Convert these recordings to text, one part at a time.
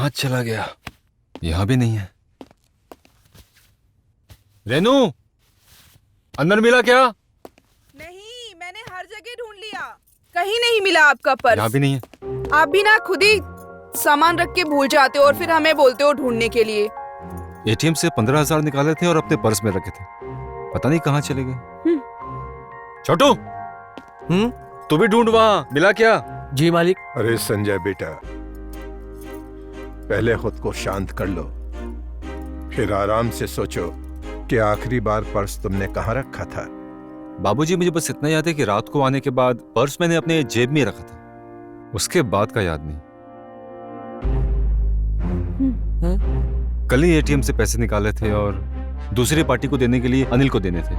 कहाँ चला गया? यहाँ भी नहीं है। रेनू, अंदर मिला क्या? नहीं, मैंने हर जगह ढूंढ लिया, कहीं नहीं मिला आपका पर्स। यहाँ भी नहीं है। आप भी ना खुद ही सामान रख के भूल जाते हो और फिर हमें बोलते हो ढूंढने के लिए। एटीएम से 15,000 निकाले थे और अपने पर्स में रखे थे, पता नहीं कहाँ चले गए। छोटू, तू भी ढूंढ, वहाँ मिला क्या? जी मालिक। अरे संजय बेटा, पहले खुद को शांत कर लो, फिर आराम से सोचो कि आखिरी बार पर्स तुमने कहाँ रखा था। बाबूजी, मुझे बस इतना याद है कि रात को आने के बाद पर्स मैंने अपने जेब में रखा था, उसके बाद का याद नहीं। कल ही एटीएम से पैसे निकाले थे और दूसरी पार्टी को देने के लिए अनिल को देने थे।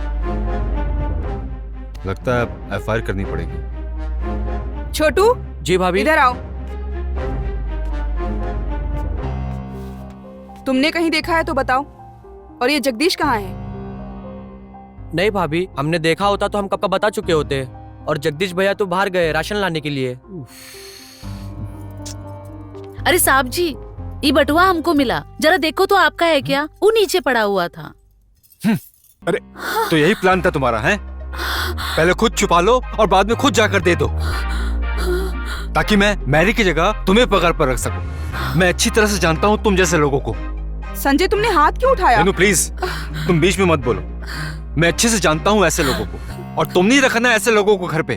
लगता है एफआईआर करनी पड़ेगी। छोटू, जी भाभी। इधर आओ। तुमने कहीं देखा है तो बताओ। और ये जगदीश कहाँ है? नहीं भाभी, हमने देखा होता तो हम कब का बता चुके होते। और जगदीश भैया तो बाहर गए राशन लाने के लिए। अरे साहब जी, ये बटुआ हमको मिला, जरा देखो तो आपका है क्या? वो नीचे पड़ा हुआ था। अरे तो यही प्लान था तुम्हारा, है? पहले खुद छुपा लो और बाद में खुद जाकर दे दो, ताकि मैं मैरी की जगह तुम्हें पकड़ पर रख सकूं। मैं अच्छी तरह से जानता हूँ तुम जैसे लोगों को। संजय, तुमने हाथ क्यों उठाया? रेनू प्लीज, तुम बीच में मत बोलो। मैं अच्छे से जानता हूँ ऐसे लोगों को, और तुम नहीं रखना ऐसे लोगों को घर पे।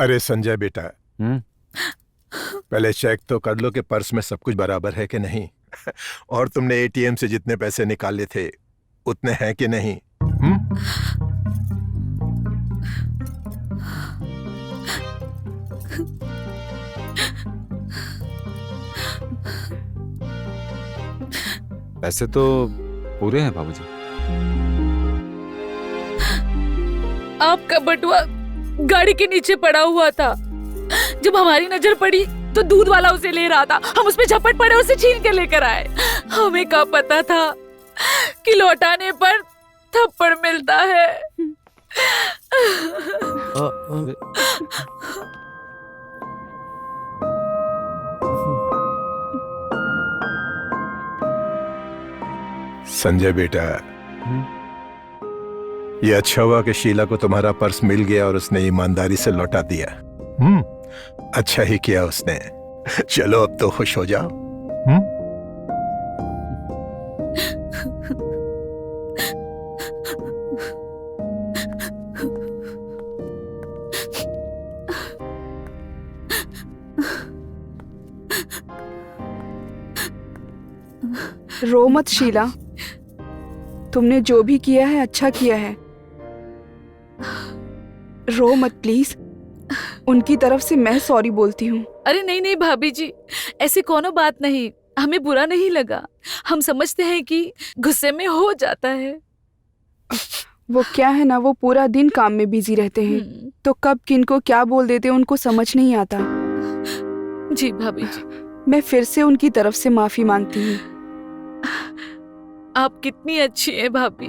अरे संजय बेटा, पहले चेक तो कर लो कि पर्स में सब कुछ बराबर है कि नहीं। और तुमने एटीएम से जितने पैसे निकाले थे उतने हैं कि नहीं? पैसे तो पूरे हैं बाबूजी। आपका बटुआ गाड़ी के नीचे पड़ा हुआ था। जब हमारी नजर पड़ी तो दूध वाला उसे ले रहा था, हम उस पे झपट पड़े, उसे छीन के लेकर आए। हमें क्या पता था कि लौटाने पर थप्पड़ मिलता है। संजय बेटा, ये अच्छा हुआ कि शीला को तुम्हारा पर्स मिल गया और उसने ईमानदारी से लौटा दिया। अच्छा ही किया उसने। चलो अब तो खुश हो जाओ। रो मत शीला, तुमने जो भी किया है अच्छा किया है। रो मत प्लीज, उनकी तरफ से मैं सॉरी बोलती हूँ। अरे नहीं नहीं भाभी जी, ऐसी कोनो बात नहीं, हमें बुरा नहीं लगा। हम समझते हैं कि गुस्से में हो जाता है। वो क्या है ना, वो पूरा दिन काम में बिजी रहते हैं, तो कब किनको क्या बोल देते हैं उनको समझ नहीं आता। जी भाभी जी। मैं फिर से उनकी तरफ से माफी मांगती हूँ। आप कितनी अच्छी हैं भाभी,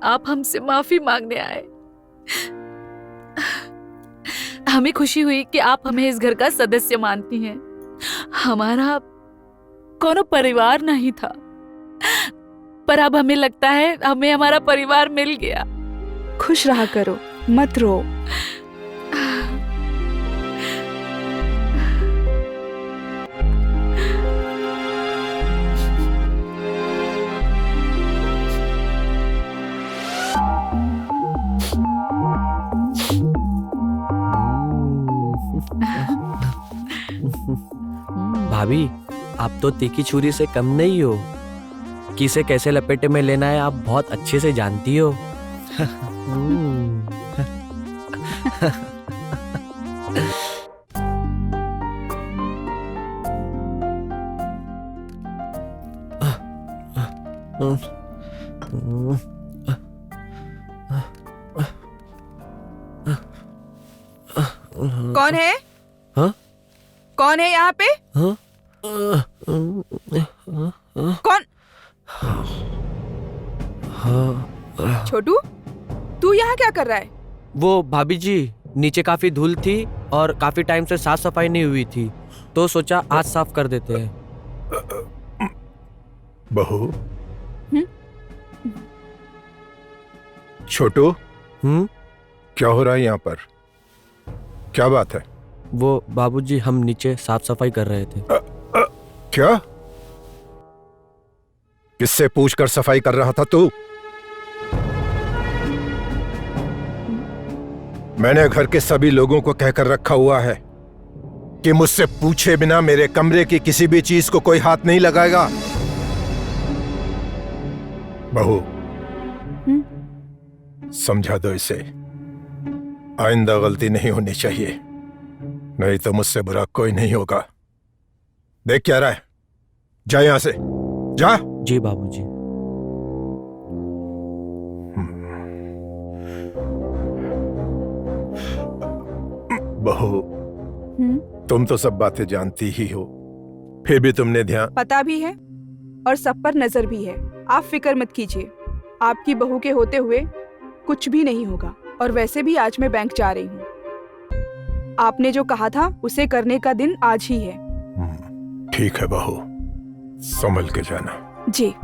आप हमसे माफी मांगने आए। हमें खुशी हुई कि आप हमें इस घर का सदस्य मानती हैं। हमारा कोनो परिवार नहीं था, पर अब हमें लगता है हमें हमारा परिवार मिल गया। खुश रहा करो, मत रो। भाभी, आप तो तीखी छुरी से कम नहीं हो। किसे कैसे लपेटे में लेना है आप बहुत अच्छे से जानती हो। कौन है? हाँ? कौन है यहाँ पे? हाँ? कौन? छोटू, तू यहाँ क्या कर रहा है? वो भाभी जी, नीचे काफी धूल थी और काफी टाइम से साफ सफाई नहीं हुई थी, तो सोचा आज साफ कर देते हैं। बहू, छोटू, क्या हो रहा है यहाँ पर? क्या बात है? वो बाबूजी, हम नीचे साफ सफाई कर रहे थे। क्या? किससे पूछकर सफाई कर रहा था तू? मैंने घर के सभी लोगों को कहकर रखा हुआ है कि मुझसे पूछे बिना मेरे कमरे की किसी भी चीज को कोई हाथ नहीं लगाएगा। बहू, समझा दो इसे, आइंदा गलती नहीं होनी चाहिए, नहीं तो मुझसे बुरा कोई नहीं होगा। देख क्या रहा है, जा यहां से, जा। जी बाबूजी। बहू, तुम तो सब बातें जानती ही हो, फिर भी तुमने ध्यान। पता भी है और सब पर नजर भी है। आप फिक्र मत कीजिए, आपकी बहू के होते हुए कुछ भी नहीं होगा। और वैसे भी आज मैं बैंक जा रही हूँ। आपने जो कहा था उसे करने का दिन आज ही है। ठीक है बहू, संभल के जाना। जी।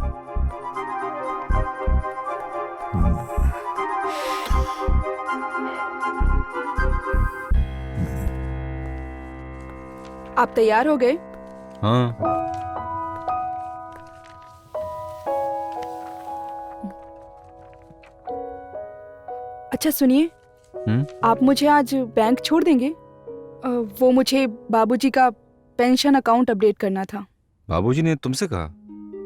आप तैयार हो गए? हाँ। अच्छा सुनिए, आप मुझे आज बैंक छोड़ देंगे? वो मुझे बाबूजी का पेंशन अकाउंट अपडेट करना था। बाबूजी ने तुमसे कहा?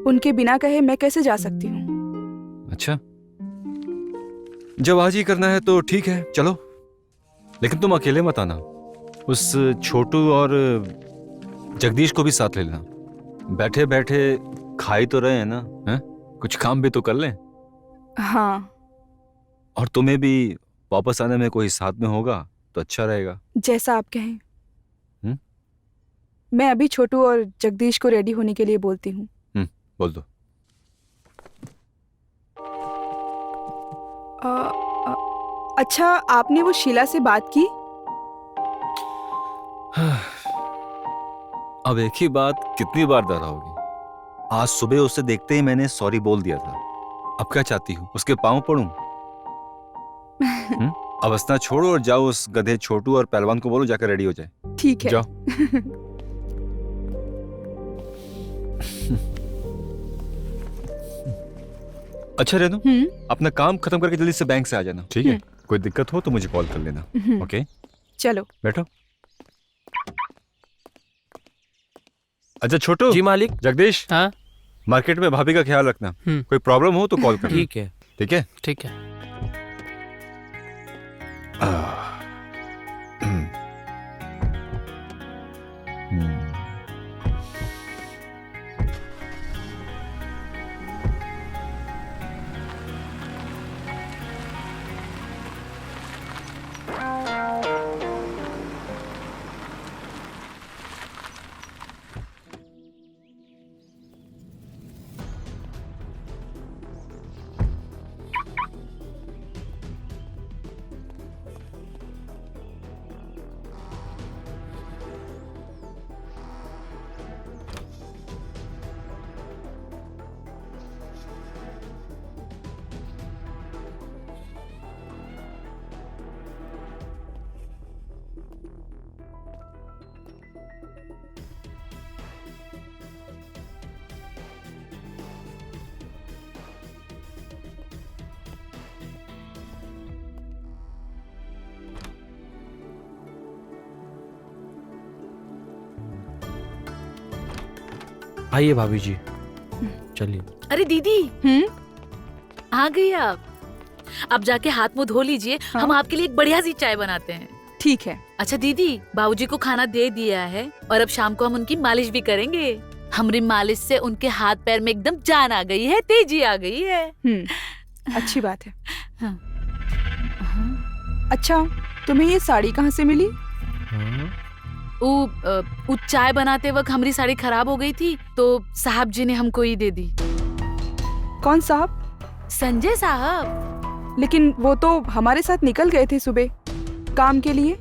उनके बिना कहे मैं कैसे जा सकती हूँ? अच्छा, जब आज ही करना है तो ठीक है, चलो। लेकिन तुम अकेले मत आना, उस छोटू और जगदीश को भी साथ ले लेना। बैठे बैठे खाई तो रहे हैं ना, हैं? कुछ काम भी तो कर लें। हाँ। और तुम्हें भी वापस आने में कोई साथ में होगा तो अच्छा रहेगा। जैसा आप कहें। मैं अभी छोटू और जगदीश को रेडी होने के लिए बोलती हूँ। बोल दो। अच्छा, आपने वो शीला से बात की? अब एक ही बात कितनी बार दोहराओगी? आज सुबह उसे देखते ही मैंने सॉरी बोल दिया था। अब क्या चाहती हूँ, उसके पांव पड़ूं? अब हंसना छोड़ो और जाओ, उस गधे छोटू और पहलवान को बोलो जाकर रेडी हो जाए। ठीक है। जाओ। अच्छा रेनू, अपना काम खत्म करके जल्दी से बैंक से आ जाना, ठीक है? कोई दिक्कत हो तो मुझे कॉल कर लेना। ओके, चलो बैठो। अच्छा छोटू। जी मालिक। जगदीश, हाँ मार्केट में भाभी का ख्याल रखना। कोई प्रॉब्लम हो तो कॉल करना। ठीक है। ठीक है। ठीक है। आइए भाभी जी, चलिए। अरे दीदी, आ गई आप। अब जाके हाथ मुंह धो लीजिए। हाँ? हम आपके लिए एक बढ़िया सी चाय बनाते हैं। ठीक है। अच्छा दीदी, बाबूजी को खाना दे दिया है और अब शाम को हम उनकी मालिश भी करेंगे। हमारी मालिश से उनके हाथ पैर में एकदम जान आ गई है, तेजी आ गई है। अच्छी बात है। हाँ। अच्छा, तुम्हें ये साड़ी कहाँ से मिली? वो चाय बनाते वक्त हमारी साड़ी खराब हो गई थी तो साहब जी ने हमको ही दे दी। कौन साहब? संजय साहब। लेकिन वो तो हमारे साथ निकल गए थे सुबह काम के लिए।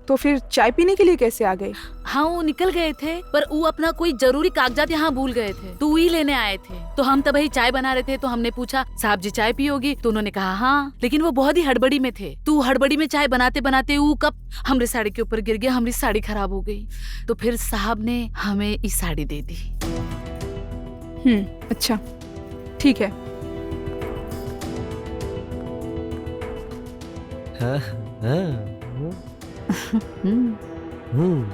तो फिर चाय पीने के लिए कैसे आ गए? हाँ वो निकल गए थे, पर वो अपना कोई जरूरी कागजात यहाँ भूल गए थे, तो वही लेने आए थे। तो हम तभी चाय बना रहे थे, तो हमने पूछा साहब जी चाय पियोगी? तो उन्होंने कहा हाँ, लेकिन वो बहुत ही हड़बड़ी में थे। तो हड़बड़ी में चाय बनाते बनाते वो कप हमारी साड़ी के ऊपर गिर गया, हमारी साड़ी खराब हो गई। तो फिर साहब ने हमें इस साड़ी दे दी। अच्छा ठीक है। हाँ, हाँ, हम्म, हम्म।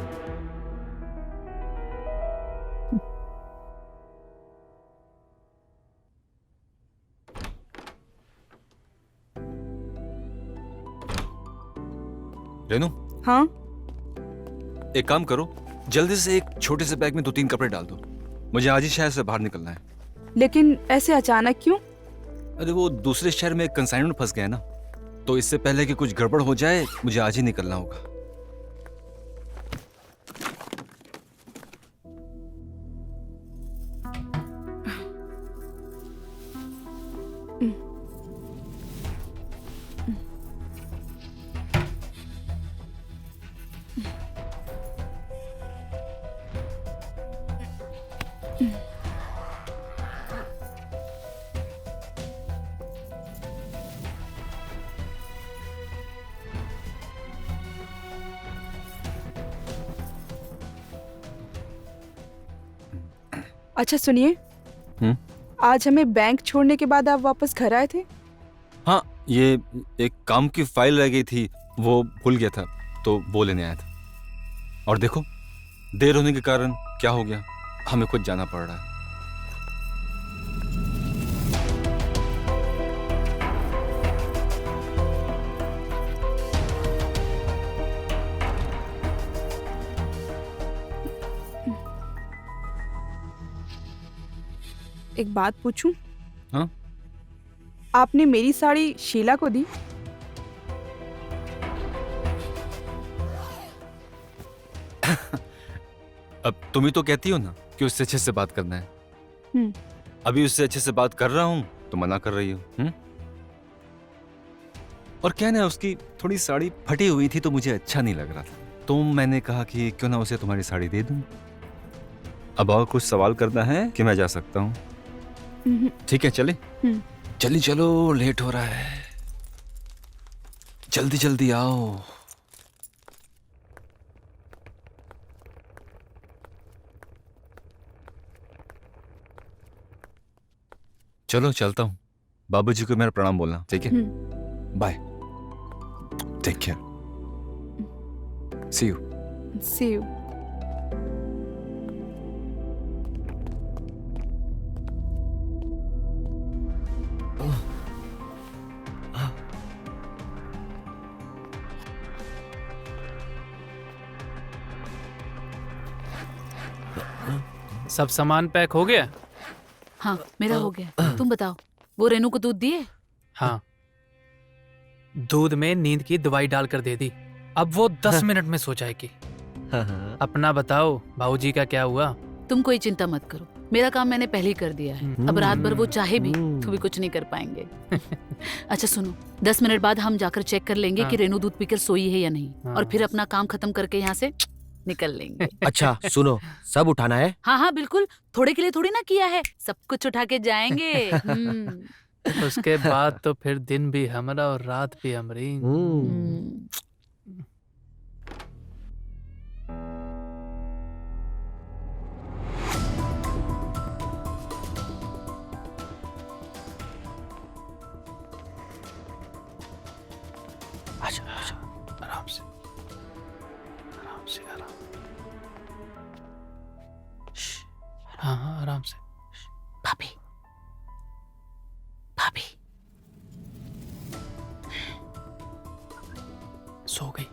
रेनू, हाँ एक काम करो, जल्दी से एक छोटे से बैग में 2-3 कपड़े डाल दो। मुझे आज ही शहर से बाहर निकलना है। लेकिन ऐसे अचानक क्यों? अरे वो दूसरे शहर में कंसाइनमेंट फंस गया है ना, तो इससे पहले कि कुछ गड़बड़ हो जाए मुझे आज ही निकलना होगा। अच्छा सुनिए, हम्म? आज हमें बैंक छोड़ने के बाद आप वापस घर आए थे? हाँ, ये एक काम की फाइल रह गई थी, वो भूल गया था, तो वो लेने आया था। और देखो, देर होने के कारण क्या हो गया, हमें खुद जाना पड़ रहा है। एक बात पूछूं? हाँ? आपने मेरी साड़ी शीला को दी? अब तुम ही तो कहती हो ना कि उससे अच्छे से बात करना है। हम्म। अभी उससे अच्छे से बात कर रहा हूँ तो मना कर रही हो। और क्या ना, उसकी थोड़ी साड़ी फटी हुई थी तो मुझे अच्छा नहीं लग रहा था, तो मैंने कहा कि क्यों ना उसे तुम्हारी साड़ी दे दूं। अब और कुछ सवाल करना है कि मैं जा सकता हूँ? ठीक है, चले? चली चलो, लेट हो रहा है, जल्दी जल्दी आओ। चलो चलता हूँ, बाबूजी को मेरा प्रणाम बोलना, ठीक है? Bye, take care, see you. See you. सब सामान पैक हो गया? हाँ मेरा हो गया, तुम बताओ वो रेनू को दूध दिए? हाँ, दूध में नींद की दवाई डालकर दे दी। अब वो 10 मिनट में सो जाएगी। अपना बताओ, भाऊजी का क्या हुआ? तुम कोई चिंता मत करो, मेरा काम मैंने पहले ही कर दिया है। अब रात भर वो चाहे भी तो भी कुछ नहीं कर पाएंगे। अच्छा सुनो, 10 मिनट बाद हम जाकर चेक कर लेंगे कि रेनू दूध पीकर सोई है या नहीं, और फिर अपना काम खत्म करके यहाँ से निकल लेंगे। अच्छा सुनो, सब उठाना है? हाँ हाँ बिल्कुल, थोड़े के लिए थोड़ी ना किया है, सब कुछ उठा के जाएंगे। उसके बाद तो फिर दिन भी हमारा और रात भी हमारी। आजा आजा, आराम से आराम से, आराम। हाँ हाँ आराम से। भाभी भाभी सो गई।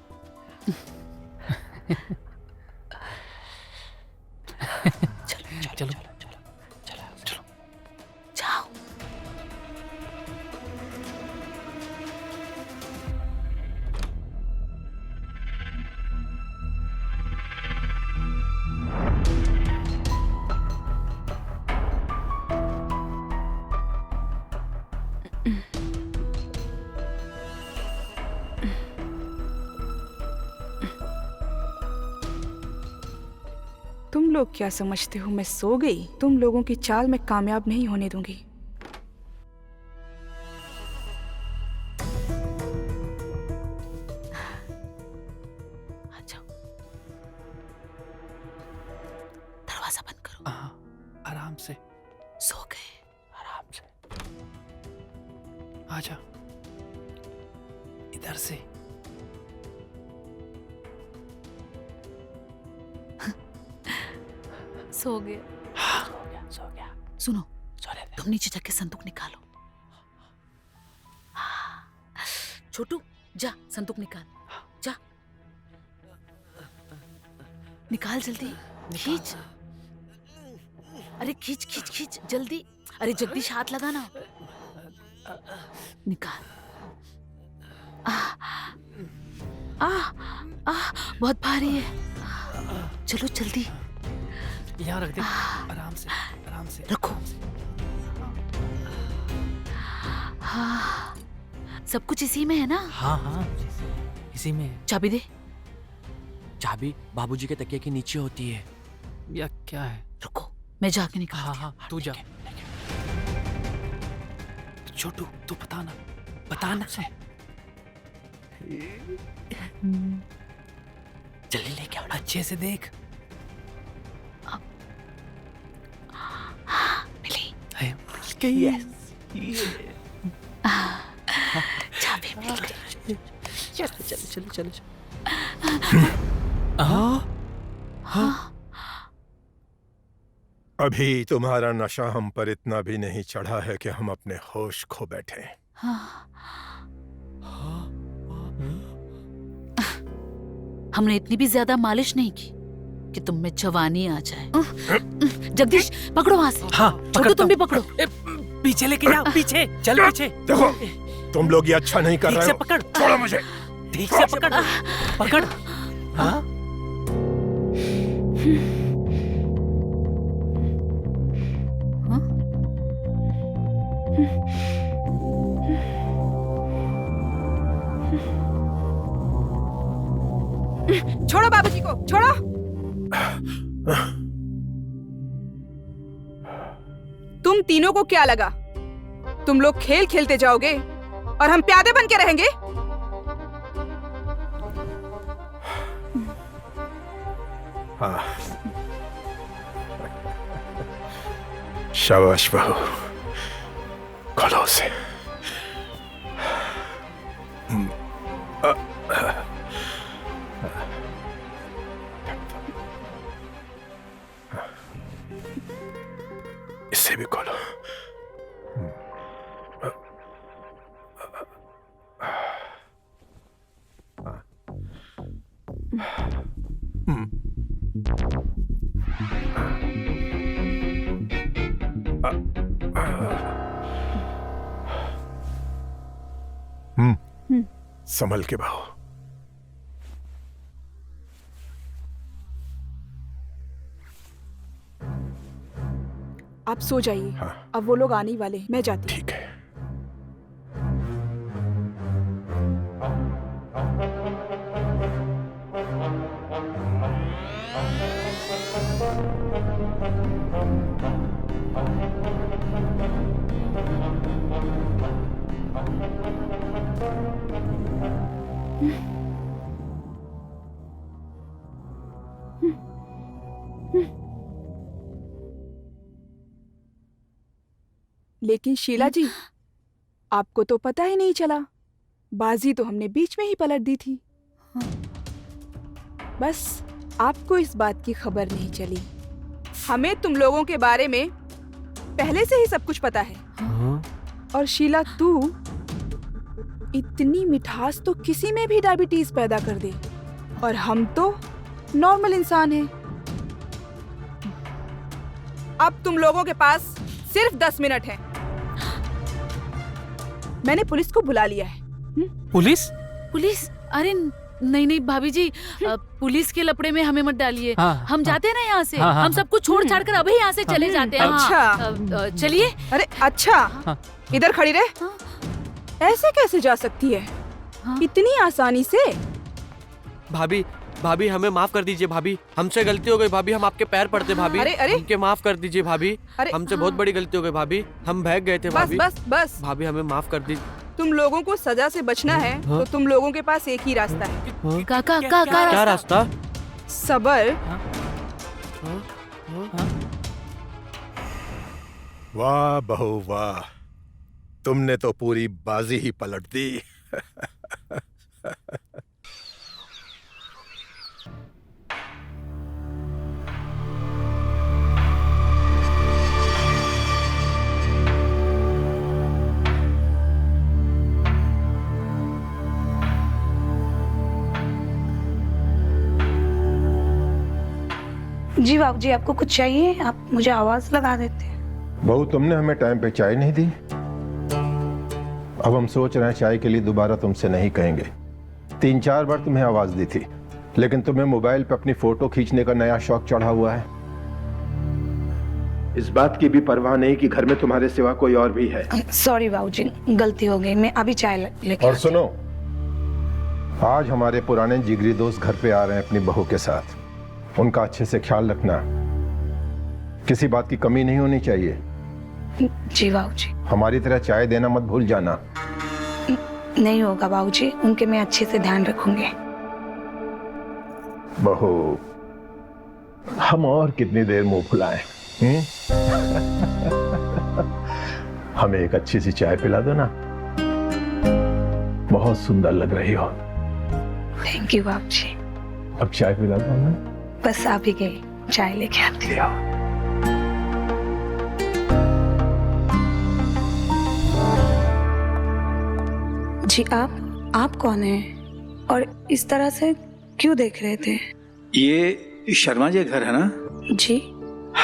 चलो चलो चलो चलो जाओ। तुम लोग क्या समझते हो मैं सो गई? तुम लोगों की चाल मैं कामयाब नहीं होने दूंगी। आ जाओ, दरवाजा बंद करो। आराम से, सो गए। आराम से। आजा, इधर से। सो गए। सो गया। सुनो, सोने दे। तुम नीचे जाके संदूक निकालो। छोटू, जा संदूक निकाल, जा निकाल जल्दी। खींच, अरे खींच खींच खींच जल्दी। अरे जगदीश हाथ लगाना। निकाल। बहुत भारी है। चलो जल्दी यहाँ रख दे। आराम से, आराम से। रखो। हाँ, सब कुछ इसी में है ना? हाँ हाँ, इसी में है। चाबी दे। चाबी बाबूजी के तकिए के नीचे होती है। या क्या है? रुको, मैं जाके निकाल। हाँ हाँ, तू जा। छोटू, तू बताना, बताना से। जल्दी लेके आओ। अच्छे से देख। मिली। है। चाबी मिल गई। चलो चलो चलो। अभी तुम्हारा नशा हम पर इतना भी नहीं चढ़ा है कि हम अपने होश खो बैठे। हमने इतनी भी ज्यादा मालिश नहीं की कि तुम में जवानी आ जाए। जगदीश पकड़ो वहां से। हाँ, छोटू तुम भी पकड़ो। पीछे लेके जाओ, पीछे चल, पीछे। देखो, तुम लोग ये अच्छा नहीं कर ठीक रहे से हो। पकड़। छोड़ो मुझे। ठीक से पकड़, पकड़। हाँ? छोड़ो बाबूजी को, छोड़ो। तुम तीनों को क्या लगा तुम लोग खेल खेलते जाओगे और हम प्यादे बन के रहेंगे? हाँ, शाबाश बहू, खोलो उसे। इससे भी खोलो। संभल के बहू। आप सो जाइए। हाँ। अब वो लोग आने ही वाले हैं, मैं जाती हूँ। ठीक है। लेकिन शीला जी, आपको तो पता ही नहीं चला। बाजी तो हमने बीच में ही पलट दी थी। बस आपको इस बात की खबर नहीं चली। हमें तुम लोगों के बारे में पहले से ही सब कुछ पता है। और शीला, तू इतनी मिठास तो किसी में भी डायबिटीज पैदा कर दे, और हम तो नॉर्मल इंसान हैं। अब तुम लोगों के पास सिर्फ 10 मिनट हैं। मैंने पुलिस को बुला लिया है। पुलिस? पुलिस? अरे नहीं नहीं भाभी जी, पुलिस के लपड़े में हमें मत डालिए। हाँ, हम जाते हैं ना यहाँ से। हाँ, हाँ, हम सब कुछ छोड़ छाड़ कर अभी यहाँ से चले जाते हैं। अच्छा। हाँ, चलिए। अरे अच्छा, इधर खड़ी रहे। हाँ। ऐसे कैसे जा सकती है हाँ। इतनी आसानी से? भाभी, भाभी हमें माफ कर दीजिए भाभी, हमसे गलती हो गई भाभी, हम आपके पैर पड़ते भाभी। अरे, अरे। हमके माफ कर दीजिए भाभी, अरे, हमसे बहुत बड़ी गलती हो गई भाभी, हम बहक गए थे बस भाभी। बस बस। भाभी हमें माफ कर दीजिए। तुम लोगों को सजा से बचना है तो तुम लोगों के पास एक ही रास्ता है। काका क्या रास्ता? सबर। वाह बहू वाह, तुमने तो पूरी बाजी ही पलट दी। जी बाबू जी, आपको कुछ चाहिए आप मुझे आवाज लगा देते। बहू, तुमने हमें टाइम पे चाय नहीं दी। अब हम सोच रहे हैं चाय के लिए दोबारा तुमसे नहीं कहेंगे। 3-4 बार तुम्हें आवाज दी थी, लेकिन तुम्हें मोबाइल पे अपनी फोटो खींचने का नया शौक चढ़ा हुआ है। इस बात की भी परवाह नहीं कि घर में तुम्हारे सिवा कोई और भी है। सॉरी बाबू जी, गलती हो गई, मैं अभी चाय लेके। और सुनो, आज हमारे पुराने जिगरी दोस्त घर पे आ रहे हैं अपनी बहू के साथ। उनका अच्छे से ख्याल रखना, किसी बात की कमी नहीं होनी चाहिए। जी बाबू जी। हमारी तरह चाय देना मत भूल जाना। नहीं होगा बाबू जी, उनके मैं अच्छे से ध्यान रखूंगी। बहू, हम और कितनी देर मुंह फुलाएं? हमें एक अच्छी सी चाय पिला दो ना, बहुत सुंदर लग रही हो। थैंक यू बाबू जी। अब चाय पिला दो ना। बस आप ही गए, चाय लेके आती हूँ। जी आप कौन हैं और इस तरह से क्यों देख रहे थे? ये शर्मा जी घर है ना? जी।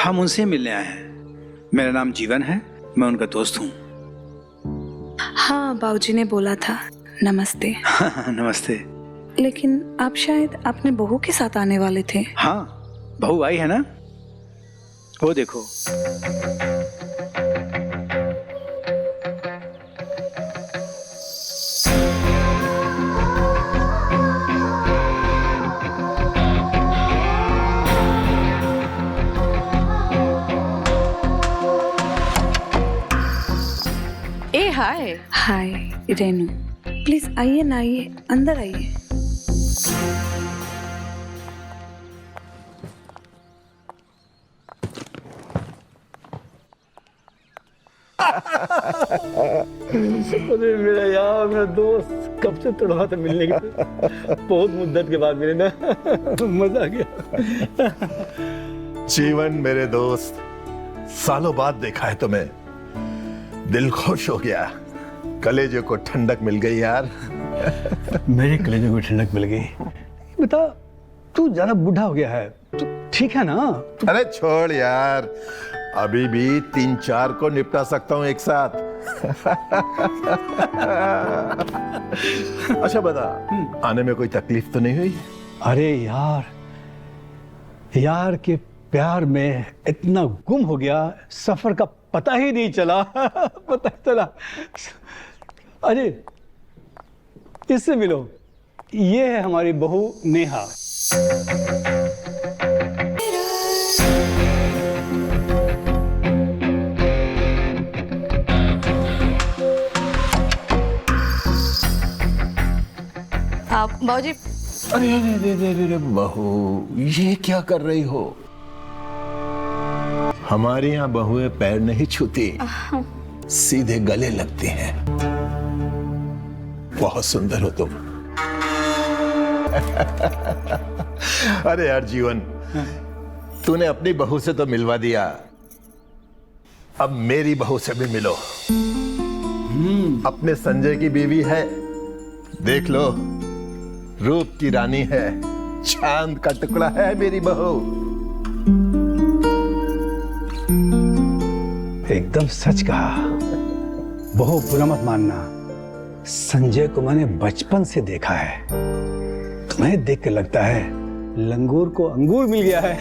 हम उनसे मिलने आए हैं। मेरा नाम जीवन है, मैं उनका दोस्त हूँ। हाँ, बाबूजी ने बोला था। नमस्ते। नमस्ते। लेकिन आप शायद अपने बहू के साथ आने वाले थे। हाँ, बहू आई है ना, वो देखो। हाय। हाय रेनू, प्लीज आइए ना, आइए अंदर आइए। अरे मेरा यार, मेरा दोस्त कब से तड़पा था मिलने के लिए। बहुत मुद्दत के बाद मिले ना, मजा आ गया। जीवन मेरे दोस्त, सालों बाद देखा है तुम्हें, दिल खुश हो गया, कलेजे को ठंडक मिल गई यार। मेरे कलेजे को ठंडक मिल गई। बता, तू ज्यादा बूढ़ा हो गया है, तू ठीक है ना? अरे छोड़ यार, अभी भी 3-4 को निपटा सकता हूँ एक साथ। अच्छा बता, आने में कोई तकलीफ तो नहीं हुई? अरे यार के प्यार में इतना गुम हो गया, सफर का पता ही नहीं चला। पता ही चला। अरे इससे मिलो, ये है हमारी बहू नेहा। आप बाबूजी। अरे बहू, ये क्या कर रही हो? हमारे यहाँ बहुएं पैर नहीं छूती, सीधे गले लगती हैं। बहुत सुंदर हो तुम। अरे यार जीवन, तूने अपनी बहू से तो मिलवा दिया, अब मेरी बहू से भी मिलो। अपने संजय की बीवी है, देख लो, रूप की रानी है, चांद का टुकड़ा है मेरी बहू। एकदम सच कहा। बहुत बुरा मत मानना, संजय को मैंने बचपन से देखा है। तुम्हें देख के लगता है लंगूर को अंगूर मिल गया है।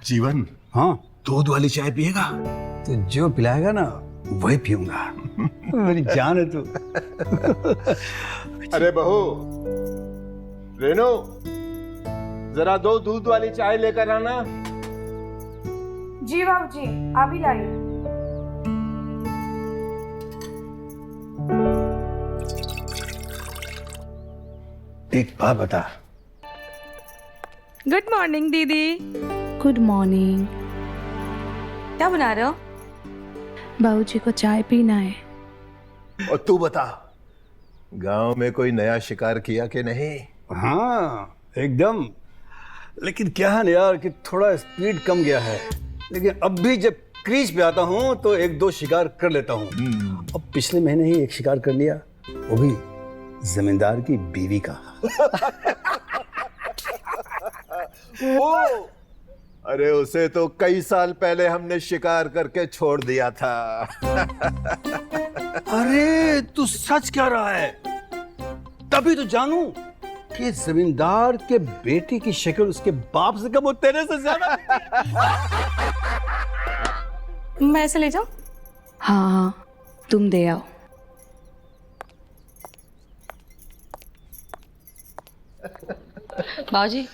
जीवन, हाँ, दूध वाली चाय पिएगा? तो जो पिलाएगा ना वही पीऊंगा। मेरी जान है तू। अरे बहू, रेनू, जरा 2 दूध वाली चाय लेकर आना। जी बाबूजी, अभी लाइए। एक बात बता। गुड मॉर्निंग दीदी। Good morning. क्या बना रहे हो? बाबूजी को चाय पीना है। और तू बता, गांव में कोई नया शिकार किया कि नहीं? हाँ एकदम, लेकिन क्या है ना यार कि थोड़ा स्पीड कम गया है, लेकिन अब भी जब क्रीज पे आता हूँ तो 1-2 शिकार कर लेता हूँ। अब पिछले महीने ही एक शिकार कर लिया, वो भी जमींदार की बीवी का। वो, अरे उसे तो कई साल पहले हमने शिकार करके छोड़ दिया था। अरे तू सच कह रहा है? तभी तो जानू कि जमींदार के बेटे की शक्ल उसके बाप से कम और तेरे से ज्यादा। मैं ऐसे ले जाऊं? हाँ हाँ, तुम दे आओ। बाबूजी,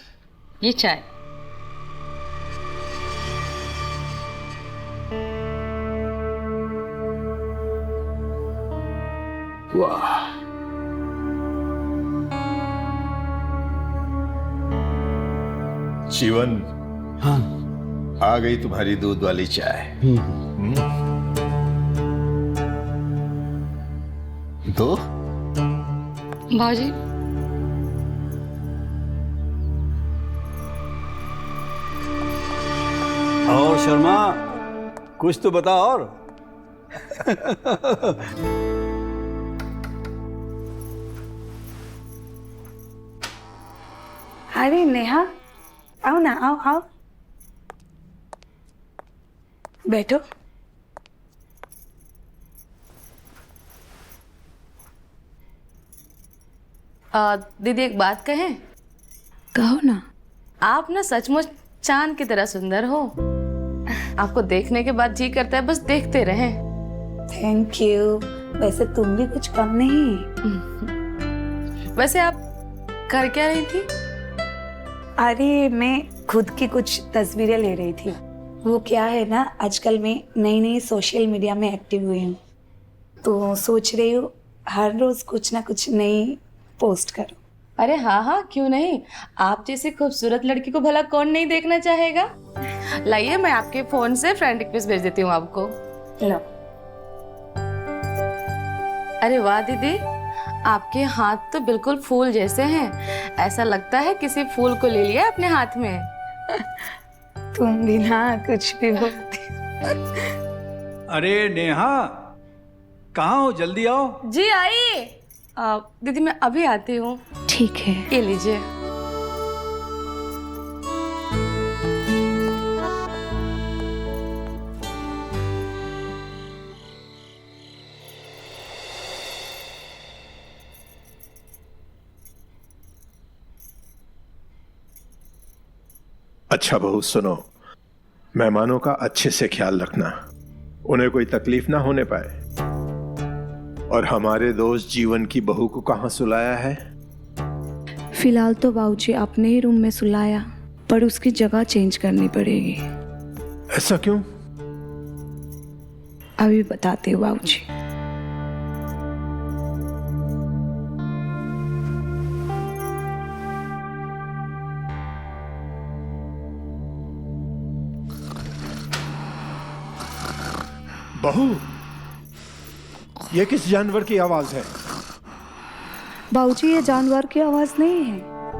ये चाय। वाह, जीवन, हाँ, आ गई तुम्हारी दूध वाली चाय। तो बाबूजी, और शर्मा कुछ तो बता। और अरे नेहा, आओ ना, आओ आओ, बैठो। दीदी एक बात कहें? कहो ना। आप ना सचमुच चांद की तरह सुंदर हो। आपको देखने के बाद जी करता है बस देखते रहें। Thank you. वैसे तुम भी कुछ कम नहीं। वैसे आप कर क्या रही थी? अरे मैं खुद की कुछ तस्वीरें ले रही थी। वो क्या है ना, आजकल मैं नई नई सोशल मीडिया में एक्टिव हुई हूँ, तो सोच रही हूँ हर रोज कुछ ना कुछ नई पोस्ट करूँ। अरे हाँ हाँ, क्यों नहीं। आप जैसी खूबसूरत लड़की को भला कौन नहीं देखना चाहेगा। लाइए, मैं आपके फोन से फ्रेंड रिक्वेस्ट भेज देती हूँ आपको। लो। अरे वाह दीदी, आपके हाथ तो बिल्कुल फूल जैसे हैं। ऐसा लगता है किसी फूल को ले लिया अपने हाथ में। तुम भी ना कुछ भी बोलती। अरे नेहा, कहाँ हो? जल्दी आओ। जी आई। दीदी मैं अभी आती हूँ। ठीक है। ये लीजिए। अच्छा बहू, सुनो, मेहमानों का अच्छे से ख्याल रखना, उन्हें कोई तकलीफ ना होने पाए। और हमारे दोस्त जीवन की बहू को कहाँ सुलाया है? फिलहाल तो बाबूजी अपने ही रूम में सुलाया, पर उसकी जगह चेंज करनी पड़ेगी। ऐसा क्यों? अभी बताती हूँ बाबूजी। बहू, ये किस जानवर की आवाज है? बाबूजी, ये जानवर की आवाज नहीं है,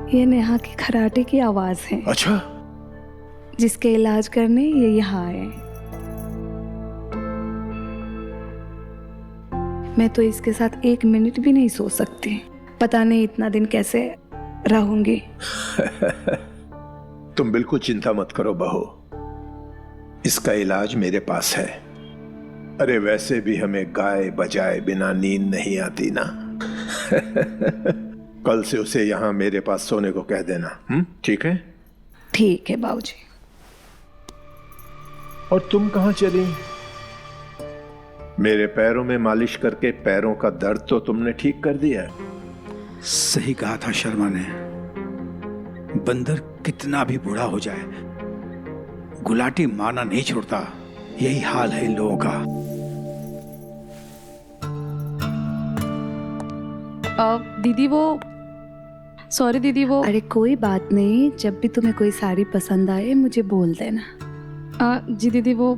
ये नेहा की खराटे की आवाज है। अच्छा, जिसके इलाज करने ये यहाँ आए। मैं तो इसके साथ 1 मिनट भी नहीं सो सकती। पता नहीं इतना दिन कैसे रहूंगी। तुम बिल्कुल चिंता मत करो बहू, इसका इलाज मेरे पास है। अरे वैसे भी हमें गाए बजाए बिना नींद नहीं आती ना। कल से उसे यहाँ मेरे पास सोने को कह देना, ठीक है? ठीक है बाबूजी। और तुम कहाँ चली? मेरे पैरों में मालिश करके पैरों का दर्द तो तुमने ठीक कर दिया। सही कहा था शर्मा ने, बंदर कितना भी बूढ़ा हो जाए गुलाटी मारना नहीं छोड़ता। यही हाल है इन लोगों का। दीदी वो सॉरी दीदी वो अरे कोई बात नहीं, जब भी तुम्हें कोई साड़ी पसंद आए मुझे बोल देना। जी दीदी वो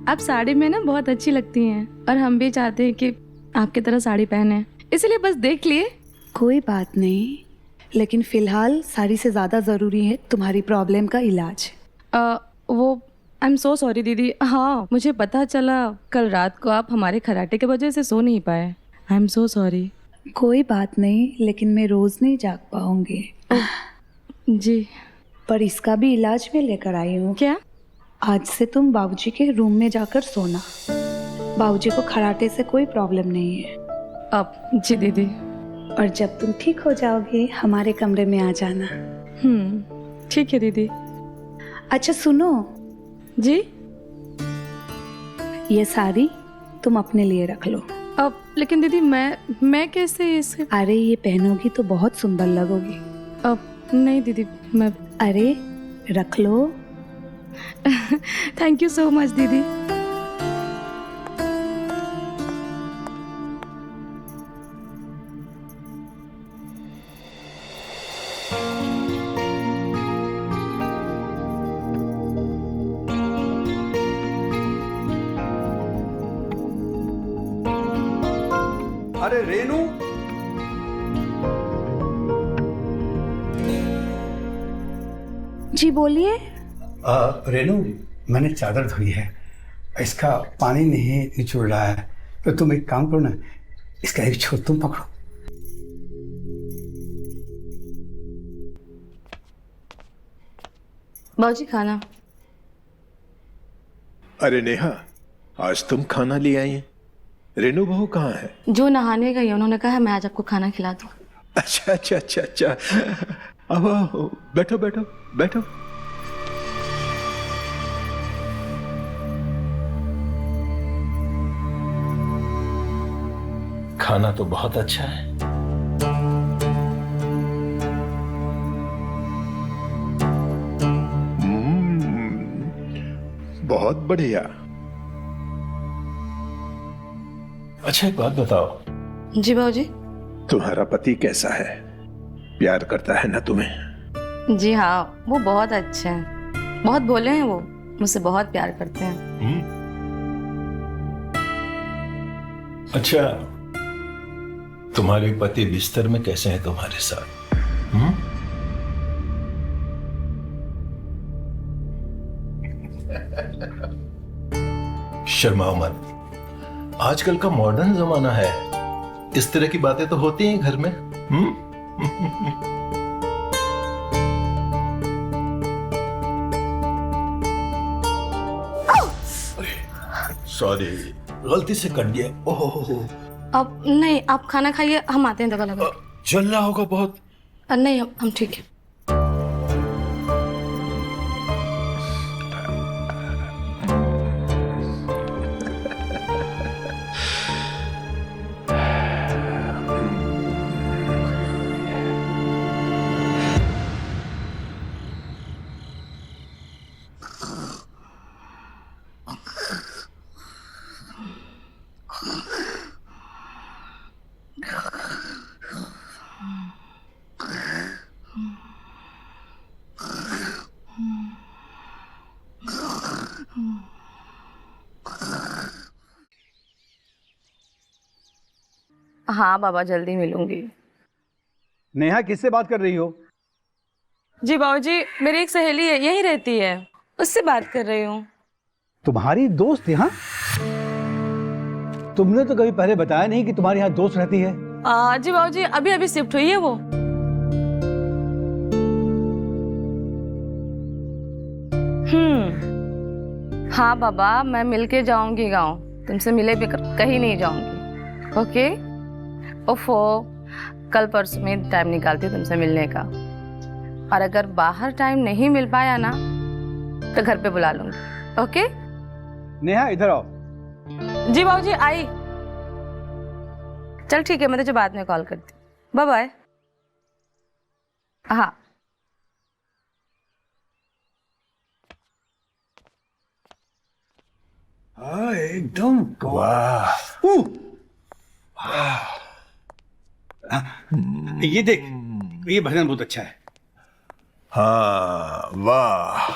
आप साड़ी में ना बहुत अच्छी लगती हैं और हम भी चाहते हैं कि आपकी तरह साड़ी पहने, इसलिए बस देख लिए। कोई बात नहीं, लेकिन फिलहाल साड़ी से ज़्यादा ज़रूरी है तुम्हारी प्रॉब्लम का इलाज। वो आई एम सो सॉरी दीदी। हाँ मुझे पता चला कल रात को आप हमारे खराटे की वजह से सो नहीं पाए। I am so sorry. कोई बात नहीं, लेकिन मैं रोज़ नहीं जाग पाऊंगी। जी पर इसका भी इलाज मैं लेकर आई हूँ। क्या? आज से तुम बाबूजी के रूम में जाकर सोना। बाबूजी को खराटे से कोई प्रॉब्लम नहीं है। अब जी दीदी। और जब तुम ठीक हो जाओगे हमारे कमरे में आ जाना। ठीक है दीदी। अच्छा सुनो जी। ये साड़ी तुम अपने लिए रख लो। अब लेकिन दीदी मैं कैसे इसे? अरे ये पहनोगी तो बहुत सुंदर लगोगी। अब नहीं दीदी मैं। अरे रख लो। थैंक यू सो मच दीदी। अरे रेनू, जी बोलिए। रेनू, मैंने चादर धोई है, इसका पानी नहीं निचोड़ रहा है, तो तुम एक काम करो ना, इसका एक छोर तुम पकड़ो। बाबूजी खाना। अरे नेहा, आज तुम खाना ले आई हैं? रेनू बहू कहाँ है? जो नहाने गई है, उन्होंने कहा मैं आज आपको खाना खिला दूं। अच्छा अच्छा अच्छा अच्छा, अब आओ, बैठो बैठो बैठो। खाना तो बहुत अच्छा है। बहुत बढ़िया। अच्छा एक बात बताओ। जी बाबूजी। तुम्हारा पति कैसा है? प्यार करता है ना तुम्हें? जी हाँ, वो बहुत अच्छे हैं, बहुत भोले हैं, वो मुझसे बहुत प्यार करते हैं। अच्छा, तुम्हारे पति बिस्तर में कैसे हैं तुम्हारे साथ? शर्माओ मत, आजकल का मॉडर्न जमाना है, इस तरह की बातें तो होती हैं घर में। सॉरी, गलती से कट गया। ओह, अब नहीं, आप खाना खाइए, हम आते हैं दवा लगा। चल रहा होगा बहुत। नहीं हम ठीक है। हाँ बाबा, जल्दी मिलूंगी। नेहा किससे बात कर रही हो? जी बाबूजी, मेरी एक सहेली है, यहीं रहती है, उससे बात कर रही हूँ। तुम्हारी दोस्त यहाँ? तुमने तो कभी पहले बताया नहीं कि तुम्हारे यहाँ दोस्त रहती है। जी बाबूजी, अभी अभी शिफ्ट हुई है वो। हाँ बाबा, मैं मिलके जाऊंगी गांव, तुमसे मिले भी कहीं नहीं जाऊंगी। ओके? ओफो, कल परसों में टाइम निकालती तुमसे मिलने का। और अगर बाहर टाइम नहीं मिल पाया ना तो घर पे बुला लूंगी। ओके? नेहा इधर आओ। जी बाबूजी आई। चल ठीक है, मैं तुझे बाद में कॉल करती हूँ। Bye bye. हाँ एकदम वाह। ये देख, ये भजन बहुत अच्छा है। हाँ वाह।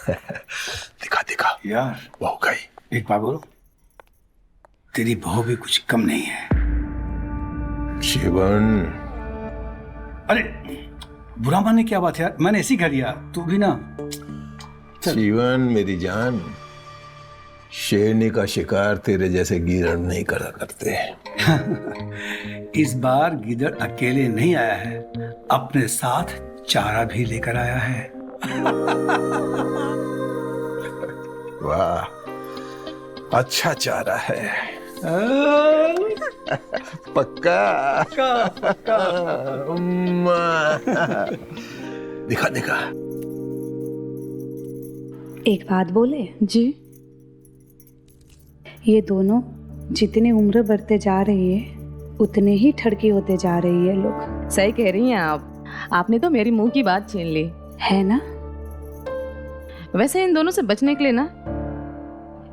दिखा दिखा यार बहू गई। एक बात बोलो, तेरी बहू भी कुछ कम नहीं है। शिवन, अरे बुरा मानने क्या बात है यार, मैंने ऐसी कह दिया, तू भी ना। शिवन मेरी जान, शेरनी का शिकार तेरे जैसे गीदड़ नहीं करा करते। इस बार गिदड़ अकेले नहीं आया है, अपने साथ चारा भी लेकर आया है। वाह, अच्छा चारा है। पक्का उम्मा। दिखा दिखा। एक बात बोले जी। ये दोनों जितनी उम्र बढ़ते जा रही है उतने ही ठड़की होते जा रही है लोग। सही कह रही हैं आप, आपने तो मेरी मुंह की बात छीन ली है ना? वैसे इन दोनों से बचने के लिए ना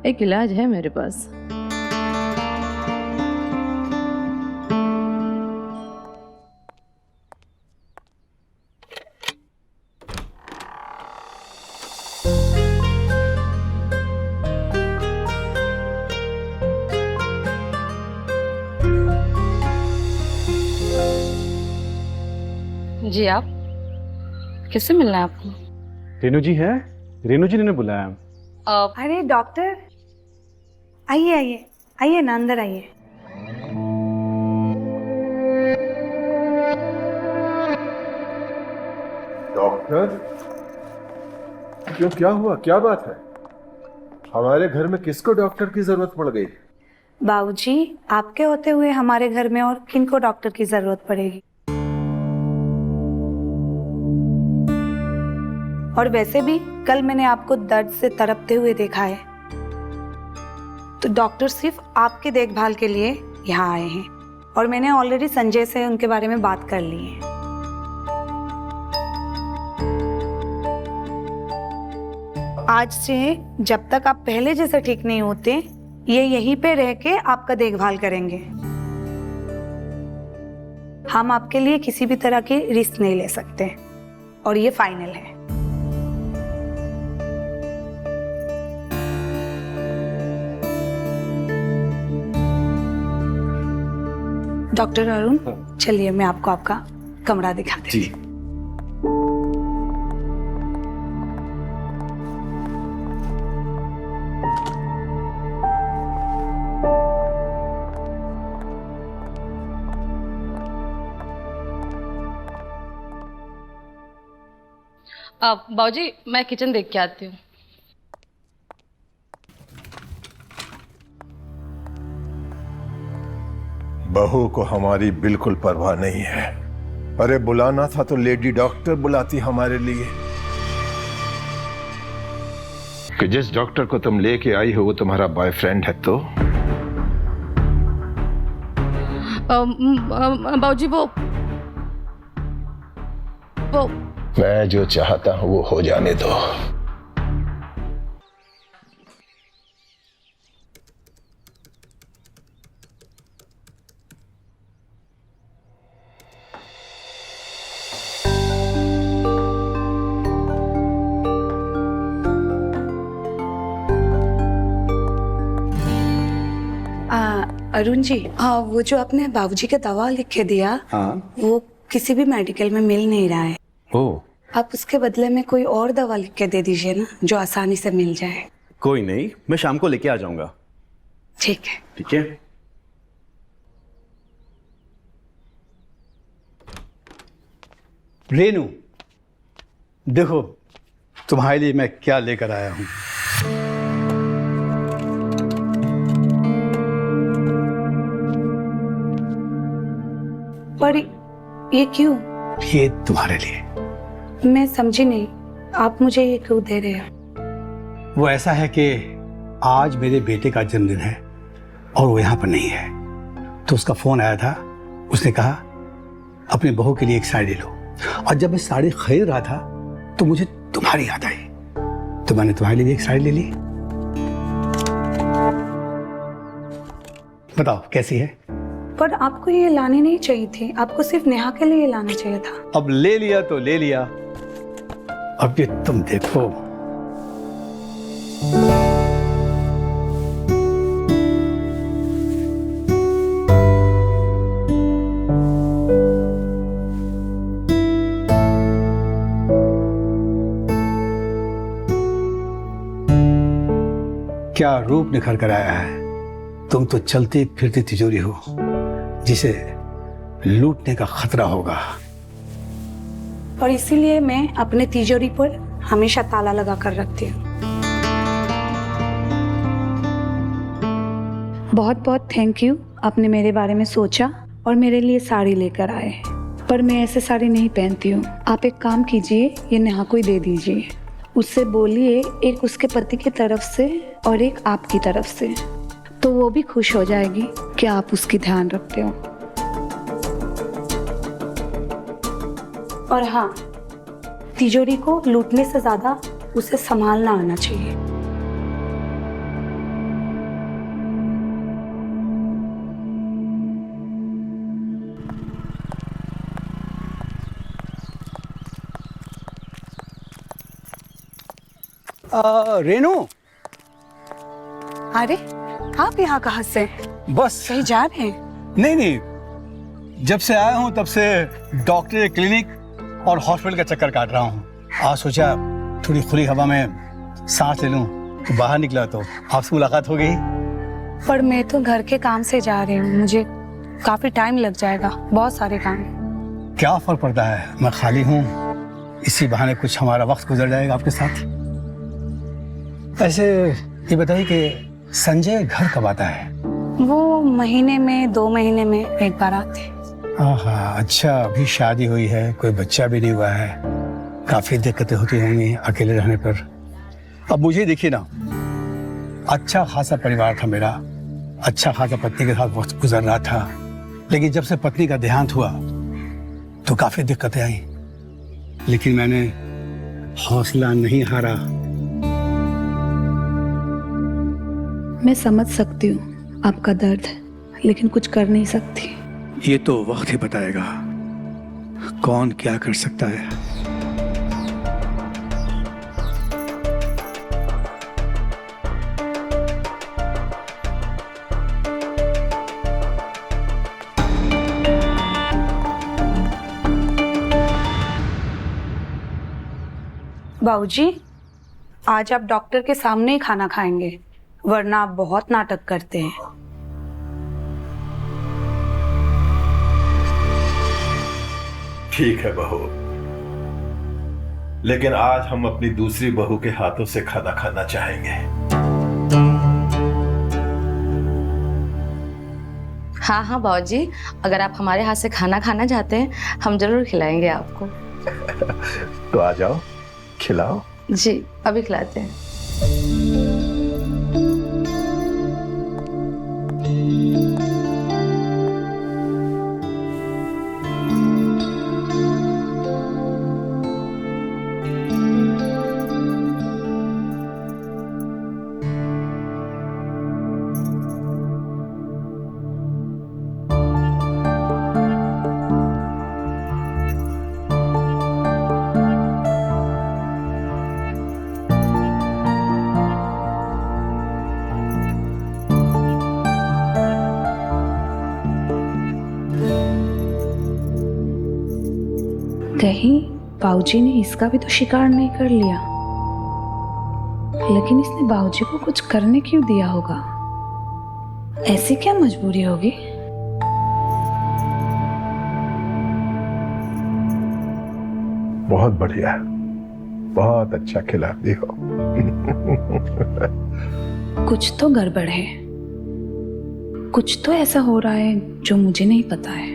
एक इलाज है मेरे पास। जी आप किससे मिलना है आपको? रेनू जी है, रेनू जी ने बुलाया। अरे डॉक्टर, आइए आइए आइए ना, अंदर आइए। डॉक्टर, क्यों, क्या हुआ, क्या बात है? हमारे घर में किसको डॉक्टर की जरूरत पड़ गई? बाबूजी, आपके होते हुए हमारे घर में और किनको डॉक्टर की जरूरत पड़ेगी? और वैसे भी कल मैंने आपको दर्द से तड़पते हुए देखा है, तो डॉक्टर सिर्फ आपकी देखभाल के लिए यहाँ आए हैं और मैंने ऑलरेडी संजय से उनके बारे में बात कर ली है। आज से जब तक आप पहले जैसे ठीक नहीं होते, ये यहीं पे रह के आपका देखभाल करेंगे। हम आपके लिए किसी भी तरह की रिस्क नहीं ले सकते और ये फाइनल है। डॉक्टर अरुण, चलिए मैं आपको आपका कमरा दिखा देती हूँ। अब बाबूजी मैं किचन देख के आती हूँ। बहू को हमारी बिल्कुल परवाह नहीं है। अरे बुलाना था तो लेडी डॉक्टर बुलाती हमारे लिए। कि जिस डॉक्टर को तुम लेके आई हो वो तुम्हारा बॉयफ्रेंड है तो? बाबूजी वो मैं जो चाहता हूं वो हो जाने दो। अरुण जी, हाँ, वो जो आपने बाबूजी के दवा लिख के दिया, हाँ वो किसी भी मेडिकल में मिल नहीं रहा है। आप उसके बदले में कोई और दवा लिख के दे दीजिए ना, जो आसानी से मिल जाए। कोई नहीं, मैं शाम को लेके आ जाऊंगा। ठीक है। ठीक है। रेनू, देखो तुम्हारे लिए मैं क्या लेकर आया हूं। पर ये क्यों? ये तुम्हारे लिए। मैं समझी नहीं, आप मुझे ये क्यों दे रहे हो? वो ऐसा है कि आज मेरे बेटे का जन्मदिन है और वो यहाँ पर नहीं है, तो उसका फोन आया था। उसने कहा अपनी बहू के लिए एक साड़ी लो, और जब मैं साड़ी खरीद रहा था तो मुझे तुम्हारी याद आई, तो मैंने तुम्हारे लिए भी एक साड़ी ले ली। बताओ कैसी है? पर आपको ये लानी नहीं चाहिए थी, आपको सिर्फ नेहा के लिए लाना चाहिए था। अब ले लिया तो ले लिया, अब ये तुम देखो। क्या रूप निखर कर आया है। तुम तो चलती फिरती तिजोरी हो जिसे लूटने का खतरा होगा। और इसीलिए मैं अपने तिजोरी पर हमेशा ताला लगा कर रखती हूँ। बहुत बहुत थैंक यू, आपने मेरे बारे में सोचा और मेरे लिए साड़ी लेकर आए। पर मैं ऐसे साड़ी नहीं पहनती हूँ। आप एक काम कीजिए, ये नेहा को ही दे दीजिए। उससे बोलिए एक उसके पति की तरफ से और एक आपकी तरफ से, तो वो भी खुश हो जाएगी कि आप उसकी ध्यान रखते हो। और हाँ, तिजोरी को लूटने से ज्यादा उसे संभालना आना चाहिए। रेनू, अरे आप यहाँ कहाँ से? बस कहीं जा रहे हैं? नहीं नहीं, जब से आया हूँ तब से डॉक्टर, क्लिनिक और हॉस्पिटल का चक्कर काट रहा हूँ। आज सोचा थोड़ी खुली हवा में सांस ले लूं, तो बाहर निकला तो आपसे मुलाकात हो गई। पर मैं तो घर के काम से जा रही हूँ, मुझे काफी टाइम लग जाएगा, बहुत सारे काम। क्या फर्क पड़ता है, मैं खाली हूँ, इसी बहाने कुछ हमारा वक्त गुजर जाएगा आपके साथ। ऐसे ये बताइए कि संजय घर कब आता है? वो महीने में 2 महीने में एक बार आते। हाँ, अच्छा, अभी शादी हुई है, कोई बच्चा भी नहीं हुआ है, काफी दिक्कतें होती होंगी अकेले रहने पर। अब मुझे देखिए ना, अच्छा खासा परिवार था मेरा, अच्छा खासा पत्नी के साथ वक्त गुजर रहा था, लेकिन जब से पत्नी का देहांत हुआ तो काफी दिक्कतें आई, लेकिन मैंने हौसला नहीं हारा। मैं समझ सकती हूँ आपका दर्द, लेकिन कुछ कर नहीं सकती। ये तो वक्त ही बताएगा कौन क्या कर सकता है। बाबूजी, आज आप डॉक्टर के सामने ही खाना खाएंगे, वरना आप बहुत नाटक करते हैं। ठीक है बहू, लेकिन आज हम अपनी दूसरी बहू के हाथों से खाना खाना चाहेंगे। हाँ हाँ बाबूजी, अगर आप हमारे हाथ से खाना खाना चाहते हैं, हम जरूर खिलाएंगे आपको। तो आ जाओ, खिलाओ। जी, अभी खिलाते हैं। कहीं बाबूजी ने इसका भी तो शिकार नहीं कर लिया, लेकिन इसने बाबूजी को कुछ करने क्यों दिया होगा? ऐसी क्या मजबूरी होगी? बहुत बढ़िया, बहुत अच्छा खिलाती हो। कुछ तो गड़बड़ है, कुछ तो ऐसा हो रहा है जो मुझे नहीं पता है।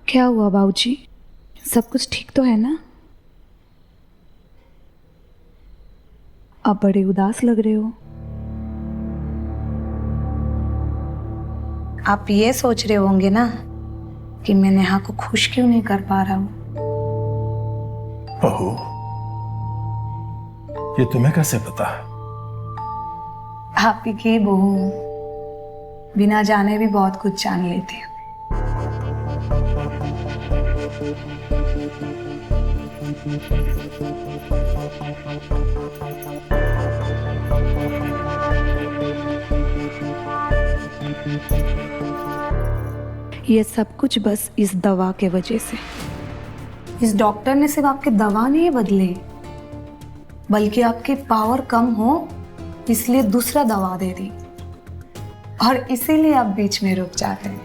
क्या हुआ बाबूजी? सब कुछ ठीक तो है ना? आप बड़े उदास लग रहे हो। आप ये सोच रहे होंगे ना कि मैं नेहा को खुश क्यों नहीं कर पा रहा हूँ। बहू, ये तुम्हें कैसे पता? आप ही की बहू बिना जाने भी बहुत कुछ जान लेती हूँ। ये सब कुछ बस इस दवा के वजह से। इस डॉक्टर ने सिर्फ आपके दवा नहीं बदले, बल्कि आपकी पावर कम हो इसलिए दूसरा दवा दे दी, और इसीलिए आप बीच में रुक जाते हैं।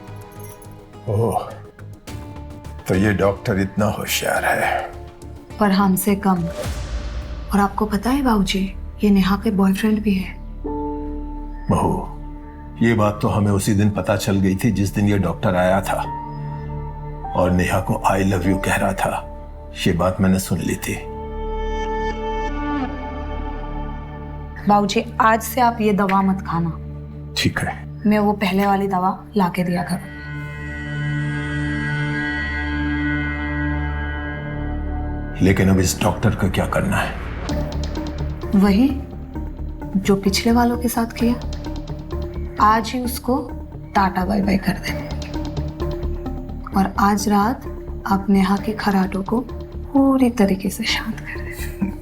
ओह, तो ये डॉक्टर इतना होशियार है। पर हमसे कम। और आपको पता है बाबूजी, ये नेहा के बॉयफ्रेंड भी है। बहू, ये बात तो हमें उसी दिन पता चल गई थी जिस दिन ये डॉक्टर आया था और नेहा को आई लव यू कह रहा था। ये बात मैंने सुन ली थी। बाबूजी, आज से आप ये दवा मत खाना। ठीक है। मैं वो पहले वाली दवा लाके दिया करूँ। लेकिन अब इस डॉक्टर का क्या करना है? वही जो पिछले वालों के साथ किया। आज ही उसको टाटा बाय बाय कर देना, और आज रात आप नेहा के खराटों को पूरी तरीके से शांत कर देना।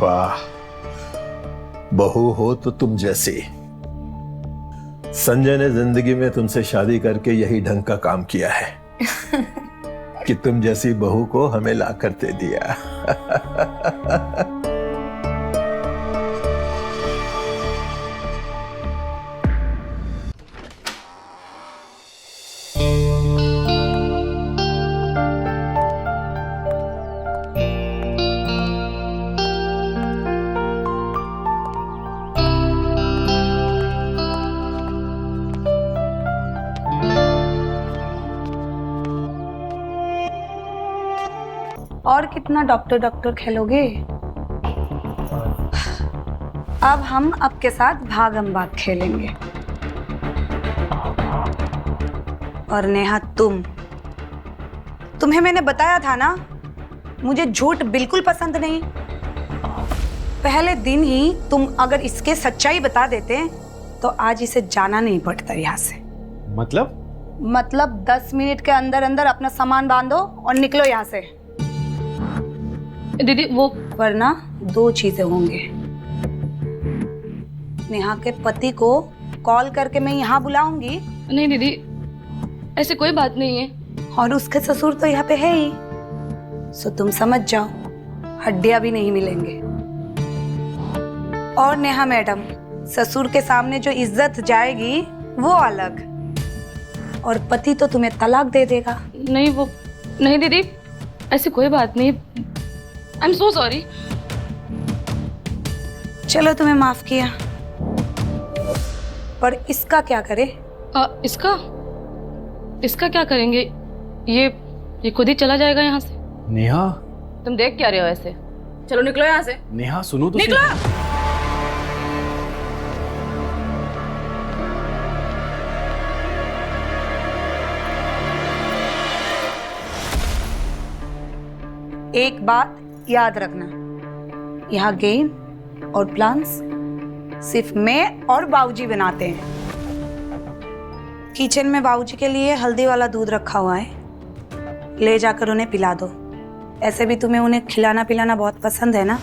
वाह, बहू हो तो तुम जैसी। संजय ने जिंदगी में तुमसे शादी करके यही ढंग का काम किया है कि तुम जैसी बहू को हमें ला कर दे दिया। और कितना डॉक्टर डॉक्टर खेलोगे? अब हम आपके साथ भागम भाग खेलेंगे। और नेहा, तुम्हें मैंने बताया था ना, मुझे झूठ बिल्कुल पसंद नहीं। पहले दिन ही तुम अगर इसके सच्चाई बता देते तो आज इसे जाना नहीं पड़ता यहाँ से। मतलब 10 मिनट के अंदर अंदर अपना सामान बांधो और निकलो यहाँ से। दीदी वो, वरना 2 चीजें होंगे। नेहा के पति को कॉल करके मैं यहाँ बुलाऊंगी। नहीं दीदी, ऐसे कोई बात नहीं है। और उसके ससुर तो यहाँ पे है ही, सो तुम समझ जाओ, हड्डियां भी नहीं मिलेंगे। और नेहा मैडम, ससुर के सामने जो इज्जत जाएगी वो अलग, और पति तो तुम्हें तलाक दे देगा। नहीं दीदी, ऐसी कोई बात नहीं। I am so sorry. चलो, तुम्हें माफ किया, पर इसका क्या करे? इसका क्या करेंगे? ये खुद ही चला जाएगा यहाँ से। नेहा, तुम देख क्या रहे हो ऐसे? चलो निकलो यहाँ से। नेहा सुनो तो निकलो। एक बात याद रखना, यहाँ गेम और प्लान्स सिर्फ मैं और बाबूजी बनाते हैं। किचन में बाबूजी के लिए हल्दी वाला दूध रखा हुआ है, ले जाकर उन्हें पिला दो। ऐसे भी तुम्हें उन्हें खिलाना पिलाना बहुत पसंद है ना।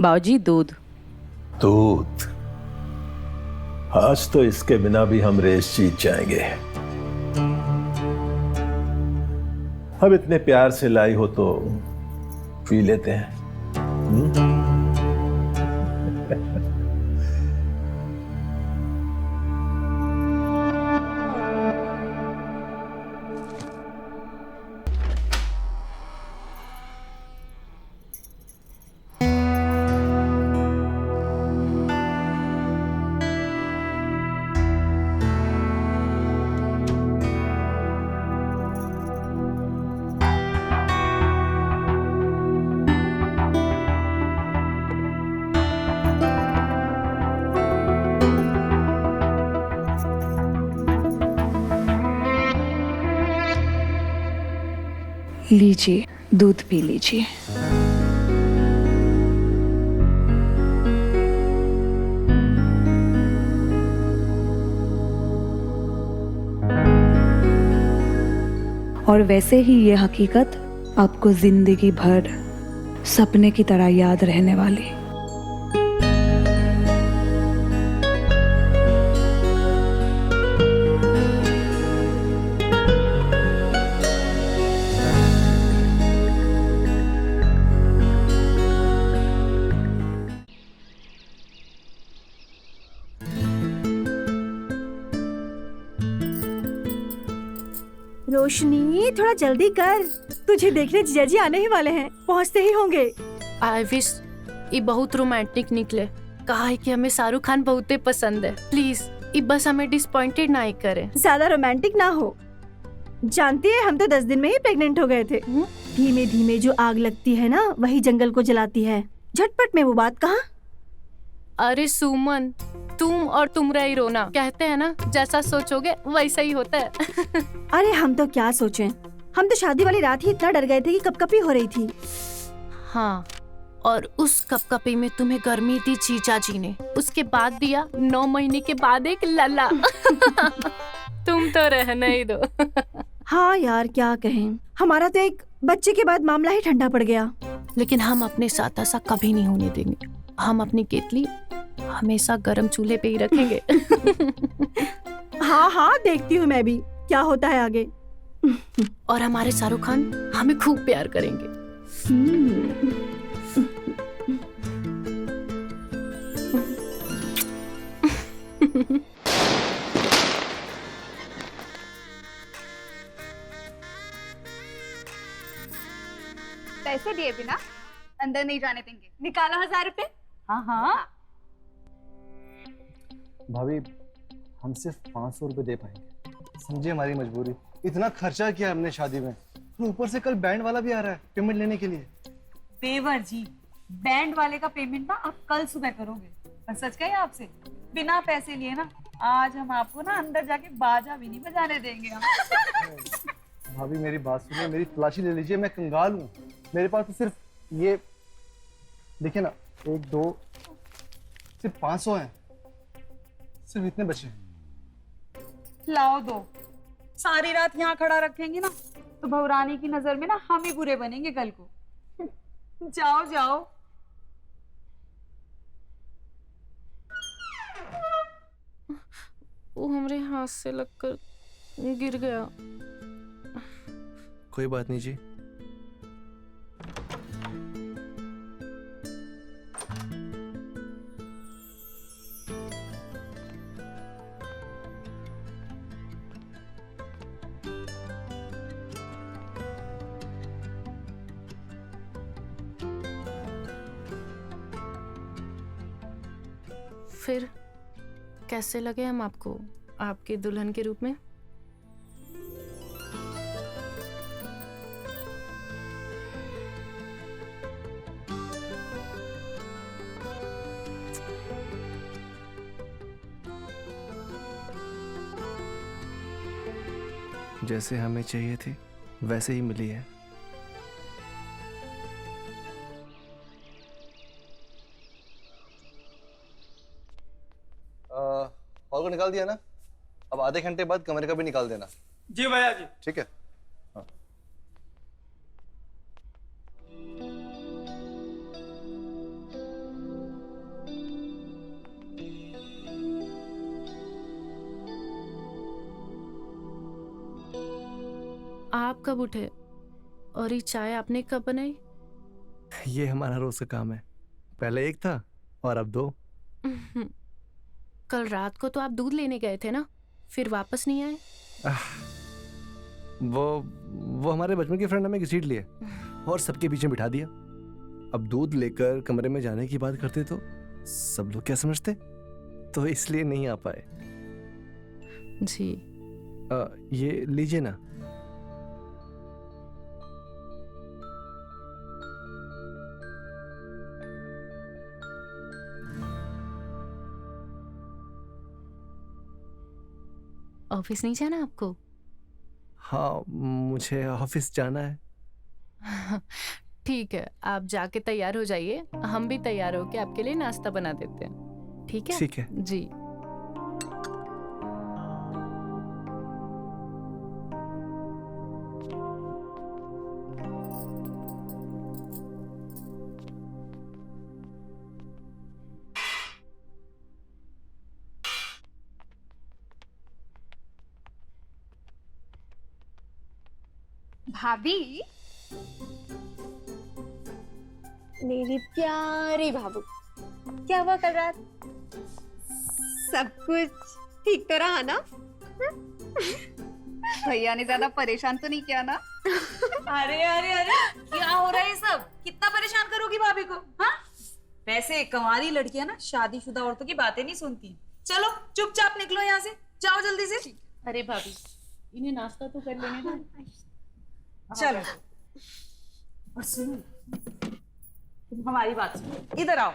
बाबूजी, दूध। आज तो इसके बिना भी हम रेस जीत जाएंगे। अब इतने प्यार से लाई हो तो पी लेते हैं। लीजिए, दूध पी लीजिए। और वैसे ही ये हकीकत आपको जिंदगी भर सपने की तरह याद रहने वाली। रोशनी, थोड़ा जल्दी कर, तुझे देखने जीजा जी आने ही वाले हैं, पहुंचते ही होंगे। आई विश ये बहुत रोमांटिक निकले। कहा है कि हमें शाहरुख खान बहुते पसंद है। प्लीज ये बस हमें डिसअपॉइंटेड ना ही करे। ज्यादा रोमांटिक ना हो। जानती है, हम तो 10 दिन में ही प्रेग्नेंट हो गए थे। धीमे धीमे जो आग लगती है ना, वही जंगल को जलाती है। झटपट में वो बात कहाँ। अरे सुमन, तुम और तुमरा ही रोना। कहते हैं ना, जैसा सोचोगे वैसा ही होता है। अरे हम तो क्या सोचें, हम तो शादी वाली रात ही इतना डर गए थे कि कपकपी हो रही थी। हाँ, और उस कपकपी में तुम्हें गर्मी दी जीजा जी ने, उसके बाद दिया 9 महीने के बाद एक लला। तुम तो रहने ही दो। हाँ यार, क्या कहें, हमारा तो एक बच्चे के बाद मामला ही ठंडा पड़ गया। लेकिन हम अपने साथ ऐसा कभी नहीं होने देंगे। हम अपनी केतली हमेशा गरम चूल्हे पे ही रखेंगे। हाँ हाँ, देखती हूँ मैं भी क्या होता है आगे। और हमारे शाहरुख खान हमें खूब प्यार करेंगे। पैसे दिए बिना अंदर नहीं जाने देंगे। निकालो 1000 रुपए। हाँ हाँ। भाभी, हम सिर्फ 500 रुपए दे पाएंगे, समझिए हमारी मजबूरी। इतना खर्चा किया हमने शादी में, और ऊपर से कल बैंड वाला भी आ रहा है पेमेंट लेने के लिए। देवर जी, बैंड वाले का पेमेंट ना आप कल सुबह करोगे। पर सच कहे आपसे, बिना पैसे लिए ना आज हम आपको ना अंदर जाके बाजा भी नहीं बजाने देंगे हम। भाभी मेरी बात सुनिए, मेरी तलाशी ले लीजिए, मैं कंगाल हूँ। मेरे पास तो सिर्फ ये देखिए ना, 1 2 सिर्फ 500 हैं, सिर्फ इतने बचे हैं। लाओ दो। सारी रात यहाँ खड़ा रखेंगे ना तो भवरानी की नजर में ना हम ही बुरे बनेंगे कल को। जाओ जाओ। वो हमारे हाथ से लगकर गिर गया। कोई बात नहीं जी। फिर कैसे लगे हम आपको आपके दुल्हन के रूप में? जैसे हमें चाहिए थी वैसे ही मिली है। हॉल को निकाल दिया ना, अब आधे घंटे बाद कमरे का भी निकाल देना। जी भैया जी। ठीक है। हाँ। आप कब उठे और ये चाय आपने कब बनाई? ये हमारा रोज का काम है, पहले एक था और अब 2। कल रात को तो आप दूध लेने गए थे ना, फिर वापस नहीं आए? वो हमारे बचपन के फ्रेंड हमें घसीट लिए और सबके बीच में बिठा दिया। अब दूध लेकर कमरे में जाने की बात करते तो सब लोग क्या समझते, तो इसलिए नहीं आ पाए। जी। ये लीजिए ना। ऑफिस नहीं जाना आपको? हाँ, मुझे ऑफिस जाना है। ठीक है, आप जाके तैयार हो जाइए, हम भी तैयार होके आपके लिए नाश्ता बना देते हैं। ठीक है? ठीक है। जी। भाभी, मेरी प्यारी भाभी, क्या हुआ कल रात? सब कुछ ठीक तो रहा ना? भैया ने ज्यादा परेशान तो नहीं किया ना? अरे अरे अरे, क्या हो रहा है ये सब? कितना परेशान करोगी भाभी को? हाँ? वैसे कंवारी लड़कियां ना शादीशुदा औरतों की बातें नहीं सुनती। चलो चुपचाप निकलो यहाँ से, जाओ जल्दी से। अरे भाभी, इन्हें नाश्ता तो कर लेने दो। चलो, और सुनो, तुम हमारी बात सुनो, इधर आओ,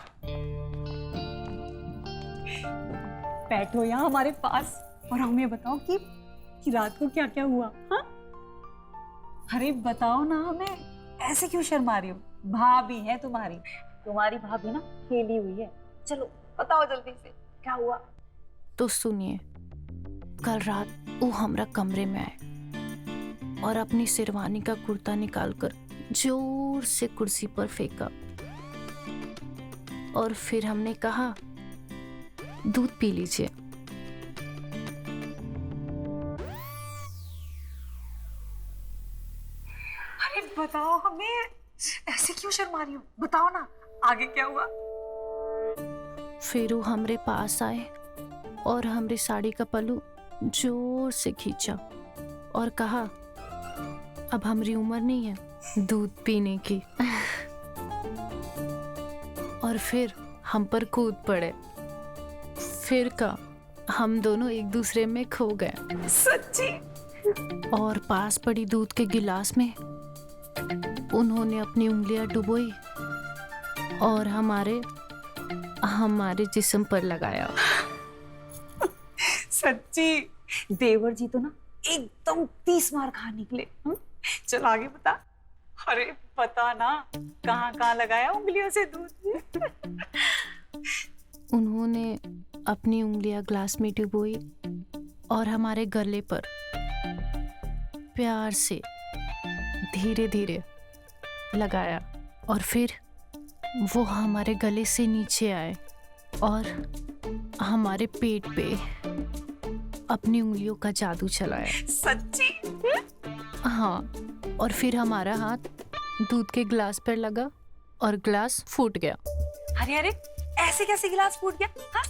बैठो यहाँ हमारे पास और हमें बताओ कि रात को क्या क्या हुआ। हाँ? अरे बताओ ना हमें, ऐसे क्यों शर्मा रही हो? भाभी है तुम्हारी, तुम्हारी भाभी ना खेली हुई है। चलो बताओ जल्दी से, क्या हुआ? तो सुनिए, कल रात वो हमरा कमरे में आए और अपनी शेरवानी का कुर्ता निकालकर जोर से कुर्सी पर फेंका और फिर हमने कहा, दूध पी लीजिए। अरे बताओ हमें, ऐसे क्यों शर्मा रही हो? बताओ ना, आगे क्या हुआ? फिर वो हमरे पास आए और हमरी साड़ी का पल्लू जोर से खींचा और कहा, अब हमारी उम्र नहीं है दूध पीने की। और फिर हम पर कूद पड़े। फिर का हम दोनों एक दूसरे में खो गए। सच्ची? और पास पड़ी दूध के गिलास में उन्होंने अपनी उंगलियां डुबोई और हमारे जिस्म पर लगाया। सच्ची? देवर जी तो ना एकदम 30 मार खा निकले। चल आगे बता। अरे पता ना कहाँ कहाँ लगाया उंगलियों से दूध। उन्होंने अपनी उंगलियां ग्लास में डुबोई और हमारे गले पर प्यार से धीरे धीरे लगाया और फिर वो हमारे गले से नीचे आए और हमारे पेट पे अपनी उंगलियों का जादू चलाया। सच्ची? हाँ, और फिर हमारा हाथ दूध के गिलास पर लगा और गिलास फूट गया। अरे अरे, ऐसे कैसे गिलास फूट गया? हाँ?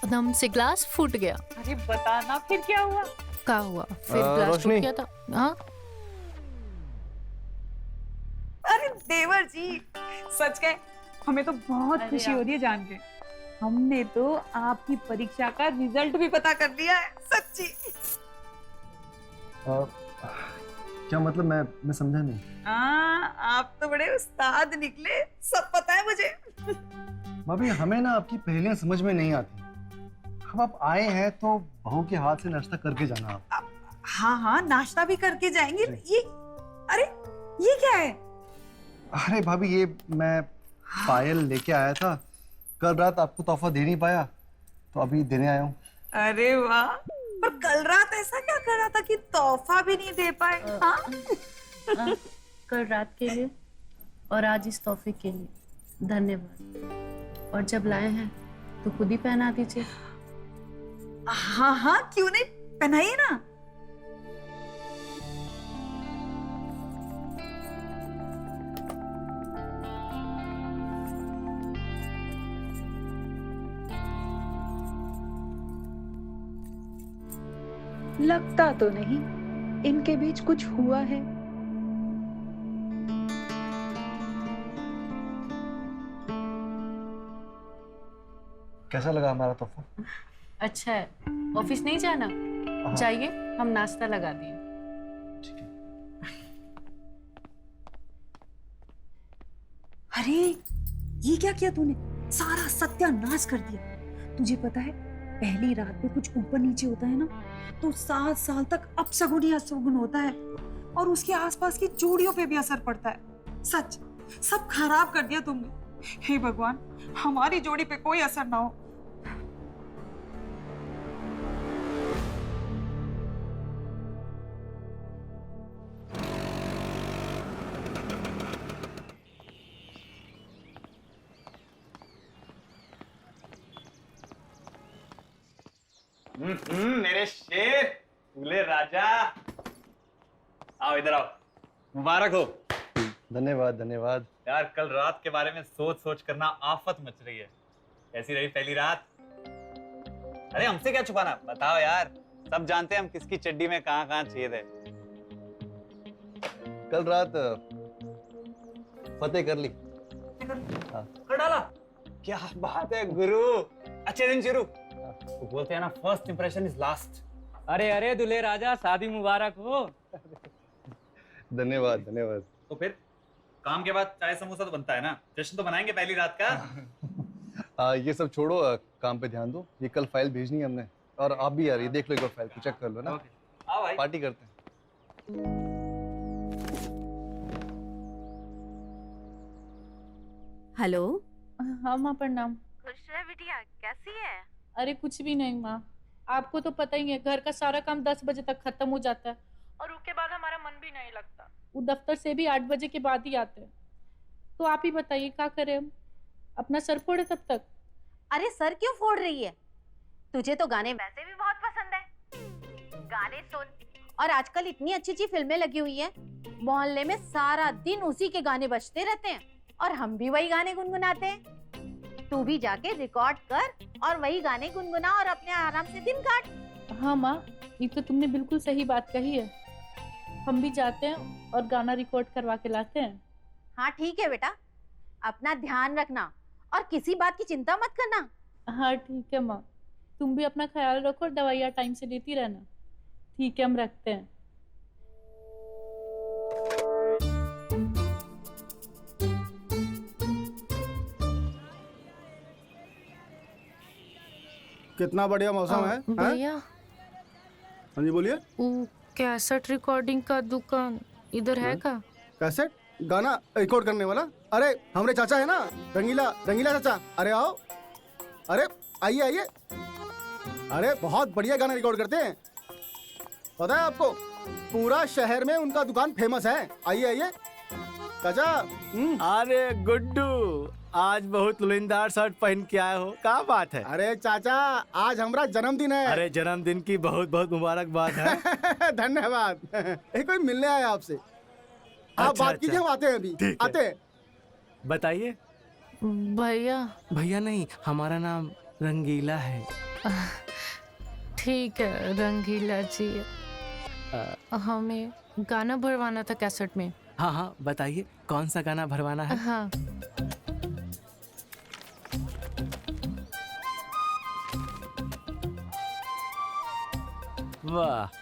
एकदम से गिलास फूट गया। अरे बता ना, फिर क्या हुआ? क्या हुआ? फिर गिलास टूट गया था। हाँ? अरे देवर जी, सच कहे हमें तो बहुत खुशी हो रही है जान के। हमने तो आपकी परीक्षा का रिजल्ट भी पता कर लिया है। सच्ची? क्या मतलब? मैं समझा नहीं। आप तो बड़े उस्ताद निकले, सब पता है मुझे। भाभी, हमें ना आपकी पहेलियां समझ में नहीं आती। अब आप आए हैं तो बहू के हाथ से नाश्ता करके जाना आप। हाँ हाँ, नाश्ता भी करके जाएंगे। ये अरे ये क्या है? अरे भाभी, ये मैं पायल लेके आया था। कल रात आपको तोहफा दे नहीं पाया तो अभी देने आया हूँ। अरे वाह, पर कल रात ऐसा क्या कर रहा था कि तोहफा भी नहीं दे पाए? हाँ? कल रात के लिए और आज इस तोहफे के लिए धन्यवाद। और जब लाए हैं तो खुद ही पहना दीजिए। हाँ हाँ, क्यों नहीं, पहनाइए ना। लगता तो नहीं इनके बीच कुछ हुआ है। कैसा लगा हमारा तोहफा? अच्छा है। ऑफिस नहीं जाना? जाइए, हम नाश्ता लगा दिए। अरे ये क्या किया तूने? सारा सत्यानाश कर दिया। तुझे पता है पहली रात पे कुछ ऊपर नीचे होता है ना तो 7 साल तक अपशगुन ही अपशगुन होता है। और उसके आसपास की चूड़ियों पे भी असर पड़ता है। सच, सब खराब कर दिया तुमने। हे भगवान, हमारी जोड़ी पे कोई असर ना हो। मेरे शेर, दूल्हे राजा, आओ इधर आओ, मुबारक हो। धन्यवाद धन्यवाद। यार कल रात के बारे में सोच सोच करना आफत मच रही है। कैसी रही पहली रात? अरे हमसे क्या छुपाना, बताओ यार, सब जानते हैं हम किसकी चड्डी में कहाँ कहाँ छेद है। कल रात फतेह कर ली। हाँ। कर डाला? क्या बात है गुरु, अच्छे दिन शुरू। तो बोलते हैं ना, फर्स्ट इंप्रेशन इज लास्ट। अरे अरे दूल्हे राजा, शादी मुबारक हो। धन्यवाद धन्यवाद। तो फिर काम के बाद चाय समोसा तो बनता है ना, जश्न तो बनाएंगे पहली रात का। ये सब छोड़ो, काम पे ध्यान दो। ये कल फाइल भेजनी है हमने, और आप भी यार ये देख लो, एक बार फाइल को चेक कर लो ना। आओ भाई, पार्टी करते हैं। हेलो। हाँ माँ, प्रणाम। खुश है बिटिया, कैसी है? अरे कुछ भी नहीं माँ, आपको तो पता ही है, घर का सारा काम 10 बजे तक खत्म हो जाता है और उसके बाद हमारा मन भी नहीं लगता। वो दफ्तर से भी 8 बजे के बाद ही आते हैं। तो आप ही बताइए क्या करें हम? अपना सर फोड़े तब तक? अरे सर क्यों फोड़ रही है? तुझे तो गाने वैसे भी बहुत पसंद है, गाने सुन। और आजकल इतनी अच्छी अच्छी फिल्में लगी हुई हैं, मोहल्ले में सारा दिन उसी के गाने बजते रहते हैं और हम भी वही गाने गुनगुनाते हैं। तू भी जाके रिकॉर्ड कर और वही गाने गुनगुना और अपने आराम से दिन काट। हाँ माँ, ये तो तुमने बिल्कुल सही बात कही है। हम भी जाते हैं और गाना रिकॉर्ड करवा के लाते हैं। हाँ ठीक है बेटा, अपना ध्यान रखना और किसी बात की चिंता मत करना। हाँ ठीक है माँ, तुम भी अपना ख्याल रखो और दवाइयाँ टाइम से लेती रहना। ठीक है, हम रखते हैं। कितना बढ़िया मौसम है भैया। हाँ जी बोलिए। वो कैसेट रिकॉर्डिंग का दुकान इधर है का? कैसेट गाना रिकॉर्ड करने वाला? अरे हमारे चाचा है ना, रंगीला रंगीला चाचा। अरे आओ, अरे आइए आइए। अरे बहुत बढ़िया गाना रिकॉर्ड करते हैं, पता है आपको, पूरा शहर में उनका दुकान फेमस है। आइए आइए चाचा। अरे गुड्डू, आज बहुत लुलिंदार शर्ट पहन के आए हो, क्या बात है? अरे चाचा, आज हमारा जन्मदिन है। अरे जन्मदिन की बहुत बहुत मुबारकबाद है। धन्यवाद। कोई मिलने आया आपसे। आप बात कीजिए, हम आते हैं अभी। आते हैं। बताइए। भैया। भैया नहीं, हमारा नाम रंगीला है। ठीक है रंगीला जी, हमें गाना भरवाना था कैसेट में। हाँ हाँ बताइए, कौन सा गाना भरवाना है? हाँ। वाह,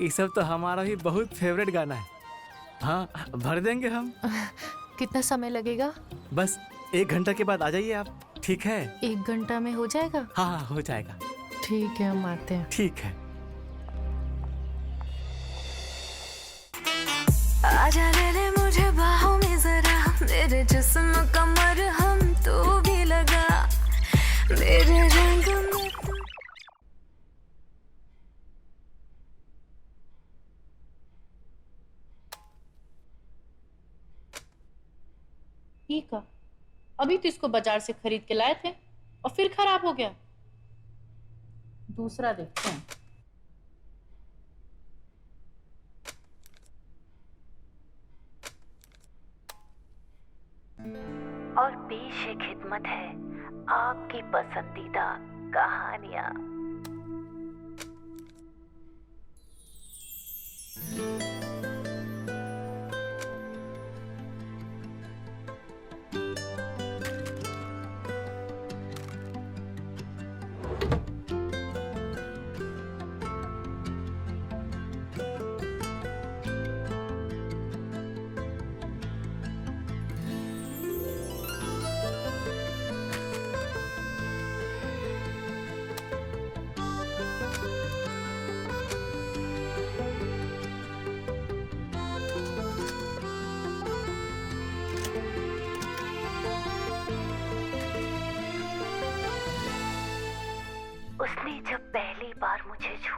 ये सब तो हमारा भी बहुत फेवरेट गाना है। हाँ भर देंगे हम। कितना समय लगेगा? बस 1 घंटा के बाद आ जाइए आप, ठीक है? 1 घंटा में हो जाएगा? हाँ हाँ हो जाएगा। ठीक है, हम आते हैं। ठीक है। आजा ले ले मुझे बाहों में जरा, मेरे जिस्म कमर हम तो भी लगा, मेरे रंग में तू। ठीक है, अभी तो इसको बाजार से खरीद के लाए थे और फिर खराब हो गया। दूसरा देखते हैं। और पेश खिदमत है आपकी पसंदीदा कहानियां।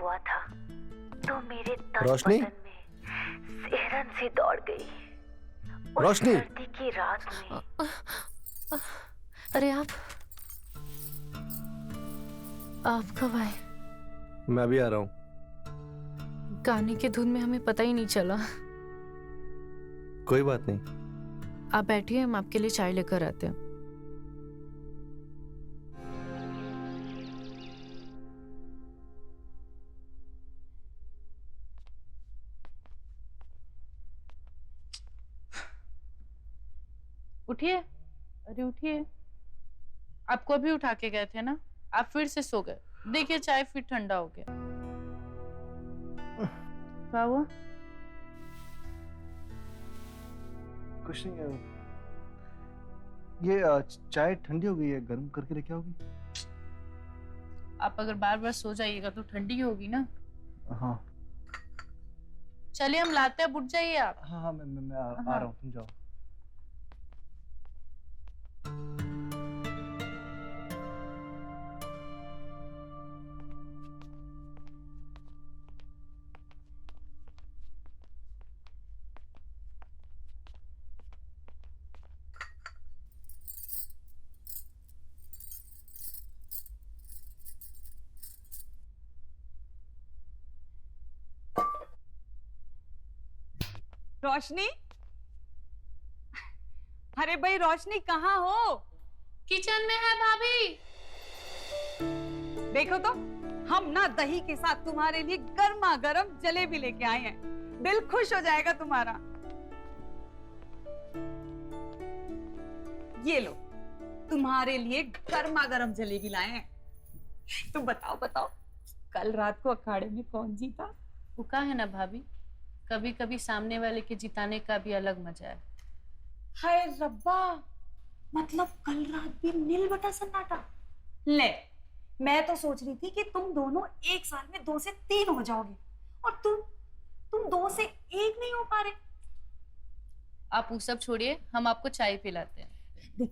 हुआ था तो मेरे तन रोशनी? बदन में सिहरन सी दौड़ गई। उस रोशनी? सर्दी की रात में। अरे आप कब आए? मैं अभी आ रहा हूँ। गाने के धुन में हमें पता ही नहीं चला। कोई बात नहीं। आप बैठिए, हम आपके लिए चाय लेकर आते हैं। उठिए, अरे उठिए। आपको अभी उठा के गए थे ना, आप फिर से सो गए। देखिए चाय फिर ठंडा हो गया। क्या हुआ? कुछ नहीं। ये चाय ठंडी हो गई है, गर्म करके लेके आओगी? आप अगर बार बार सो जाइएगा तो ठंडी होगी ना। हाँ चलिए हम लाते हैं, अब उठ जाइए आप। हाँ हाँ, मैं आ रहा हूँ, तुम जाओ। रोशनी, अरे भाई रोशनी कहाँ हो? किचन में है भाभी। देखो तो, हम ना दही के साथ तुम्हारे लिए गर्मा गर्म जलेबी लेके आए हैं। दिल खुश हो जाएगा तुम्हारा। ये लो, तुम्हारे लिए गर्मा गर्म जलेबी लाए हैं। तुम बताओ बताओ, कल रात को अखाड़े में कौन जीता? वो का है ना भाभी, कभी कभी सामने वाले के जिताने का भी अलग मजा है। हाय रब्बा, मतलब कल रात भी नील बटा सन्नाटा। ले, मैं तो सोच रही थी कि तुम दोनों एक साल में 2 से 3 हो जाओगे, और तुम 2 से 1 नहीं हो पा रहे। आप वो सब छोड़िए, हम आपको चाय पिलाते हैं। देख,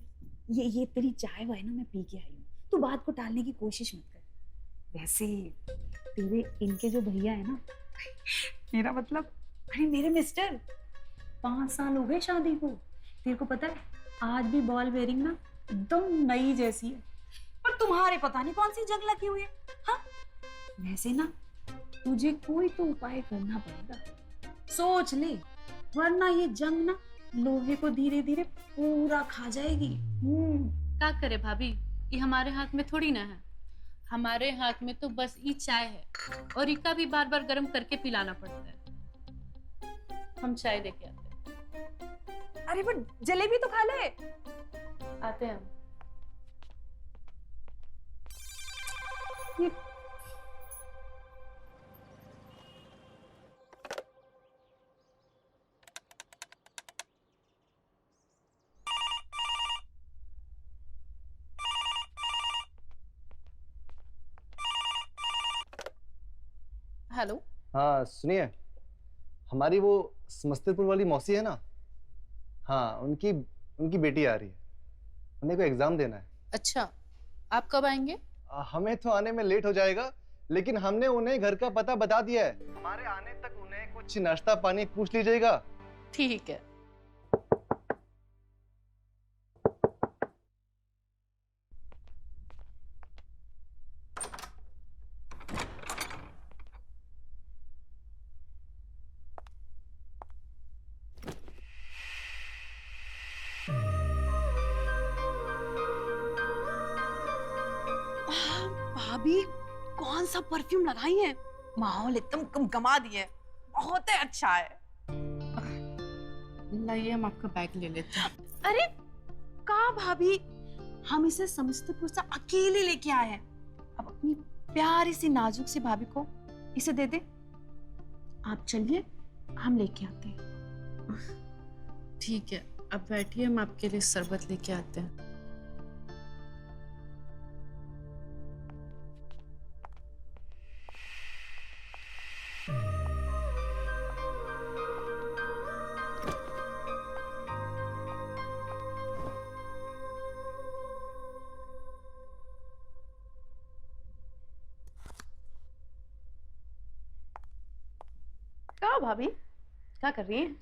ये तेरी चाय वाय ना मैं पी के आई हूँ, तू बात को टालने की कोशिश मत कर। वैसे तेरे इनके जो भैया है ना, मेरा मतलब अरे मेरे मिस्टर, 5 साल हो गए शादी को। तेरे को पता है, आज भी बॉल बेरिंग ना एकदम नई जैसी है, पर तुम्हारे पता नहीं कौन सी जंग लगी हुई है। हाँ, वैसे ना तुझे कोई तो उपाय करना पड़ेगा, सोच ले, वरना ये जंग ना लोहे को धीरे धीरे पूरा खा जाएगी। क्या करे भाभी, ये हमारे हाथ में थोड़ी ना है। हमारे हाथ में तो बस ये चाय है, और इका भी बार बार गर्म करके पिलाना पड़ता है। हम चाय देके आते हैं। अरे वो जलेबी तो खा ले। आते हैं हम। हेलो। हाँ सुनिए, हमारी वो समस्तीपुर वाली मौसी है ना, हाँ उनकी बेटी आ रही है, उन्हें को एग्जाम देना है। अच्छा, आप कब आएंगे? हमें तो आने में लेट हो जाएगा, लेकिन हमने उन्हें घर का पता बता दिया है। हमारे आने तक उन्हें कुछ नाश्ता पानी पूछ लीजिएगा। ठीक है। भाभी कौन सा परफ्यूम लगाई है? माहौल एकदम गमगमा दिया है, बहुत ही अच्छा है। लाइए, हम आपका बैग ले लेते हैं। अरे का भाभी, हम इसे समस्तीपुर से अकेले लेके आए हैं। अब अपनी प्यारी सी नाजुक सी भाभी को इसे दे दे। आप चलिए, हम लेके आते हैं। ठीक है, अब बैठिए, हम आपके लिए शरबत लेके आते हैं। भाभी, क्या कर रही हैं?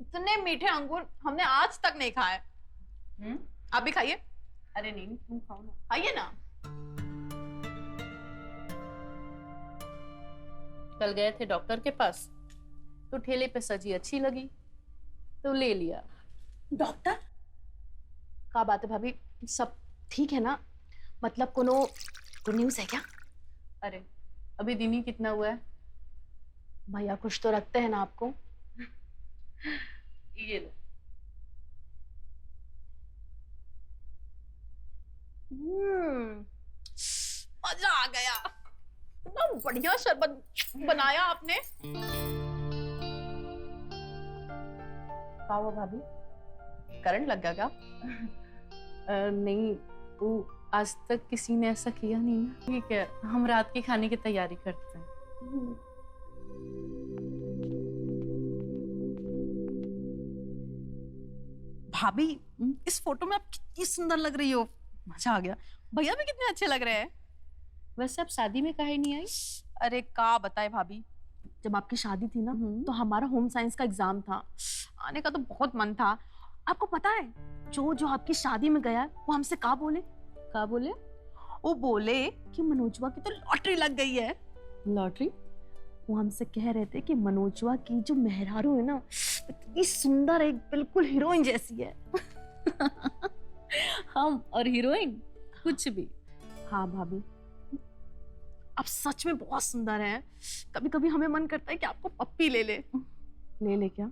इतने मीठे अंगूर हमने आज तक नहीं खाए। आप भी खाइए। अरे नहीं, तुम खाओ ना। खाइए ना। कल गए थे डॉक्टर के पास, तो ठेले पे सजी अच्छी लगी तो ले लिया। डॉक्टर? का बात है भाभी, सब ठीक है ना? मतलब कोनो गुड न्यूज़ है क्या? अरे अभी दिन ही कितना हुआ है, भैया कुछ तो रखते हैं ना आपको। ये लो। मजा आ गया। इतना बढ़िया शरबत बनाया आपने। क्या हुआ भाभी, करंट लग गया क्या? नहीं, वो आज तक किसी ने ऐसा किया नहीं ना। ठीक है, हम रात के खाने की तैयारी करते हैं। भाभी, इस फोटो में आप कितनी सुंदर लग रही हो। मजा आ गया। भैया भी कितने अच्छे लग रहे हैं। वैसे आप शादी में काहे नहीं आई? अरे का बताए भाभी, जब आपकी शादी थी ना तो हमारा होम साइंस का एग्जाम था। आने का तो बहुत मन था। आपको पता है जो जो आपकी शादी में गया वो हमसे का बोले? वो बोले कि मनोजवा की तो लॉटरी लग गई है। लॉटरी? वो हमसे कह रहे थे कि मनोजवा की जो मेहरारू है ना, इतनी सुंदर है, बिल्कुल हीरोइन जैसी है। हम और हीरोइन कुछ भी। हाँ भाभी, आप सच में बहुत सुंदर हैं। कभी कभी हमें मन करता है कि आपको पप्पी ले ले। ले क्या?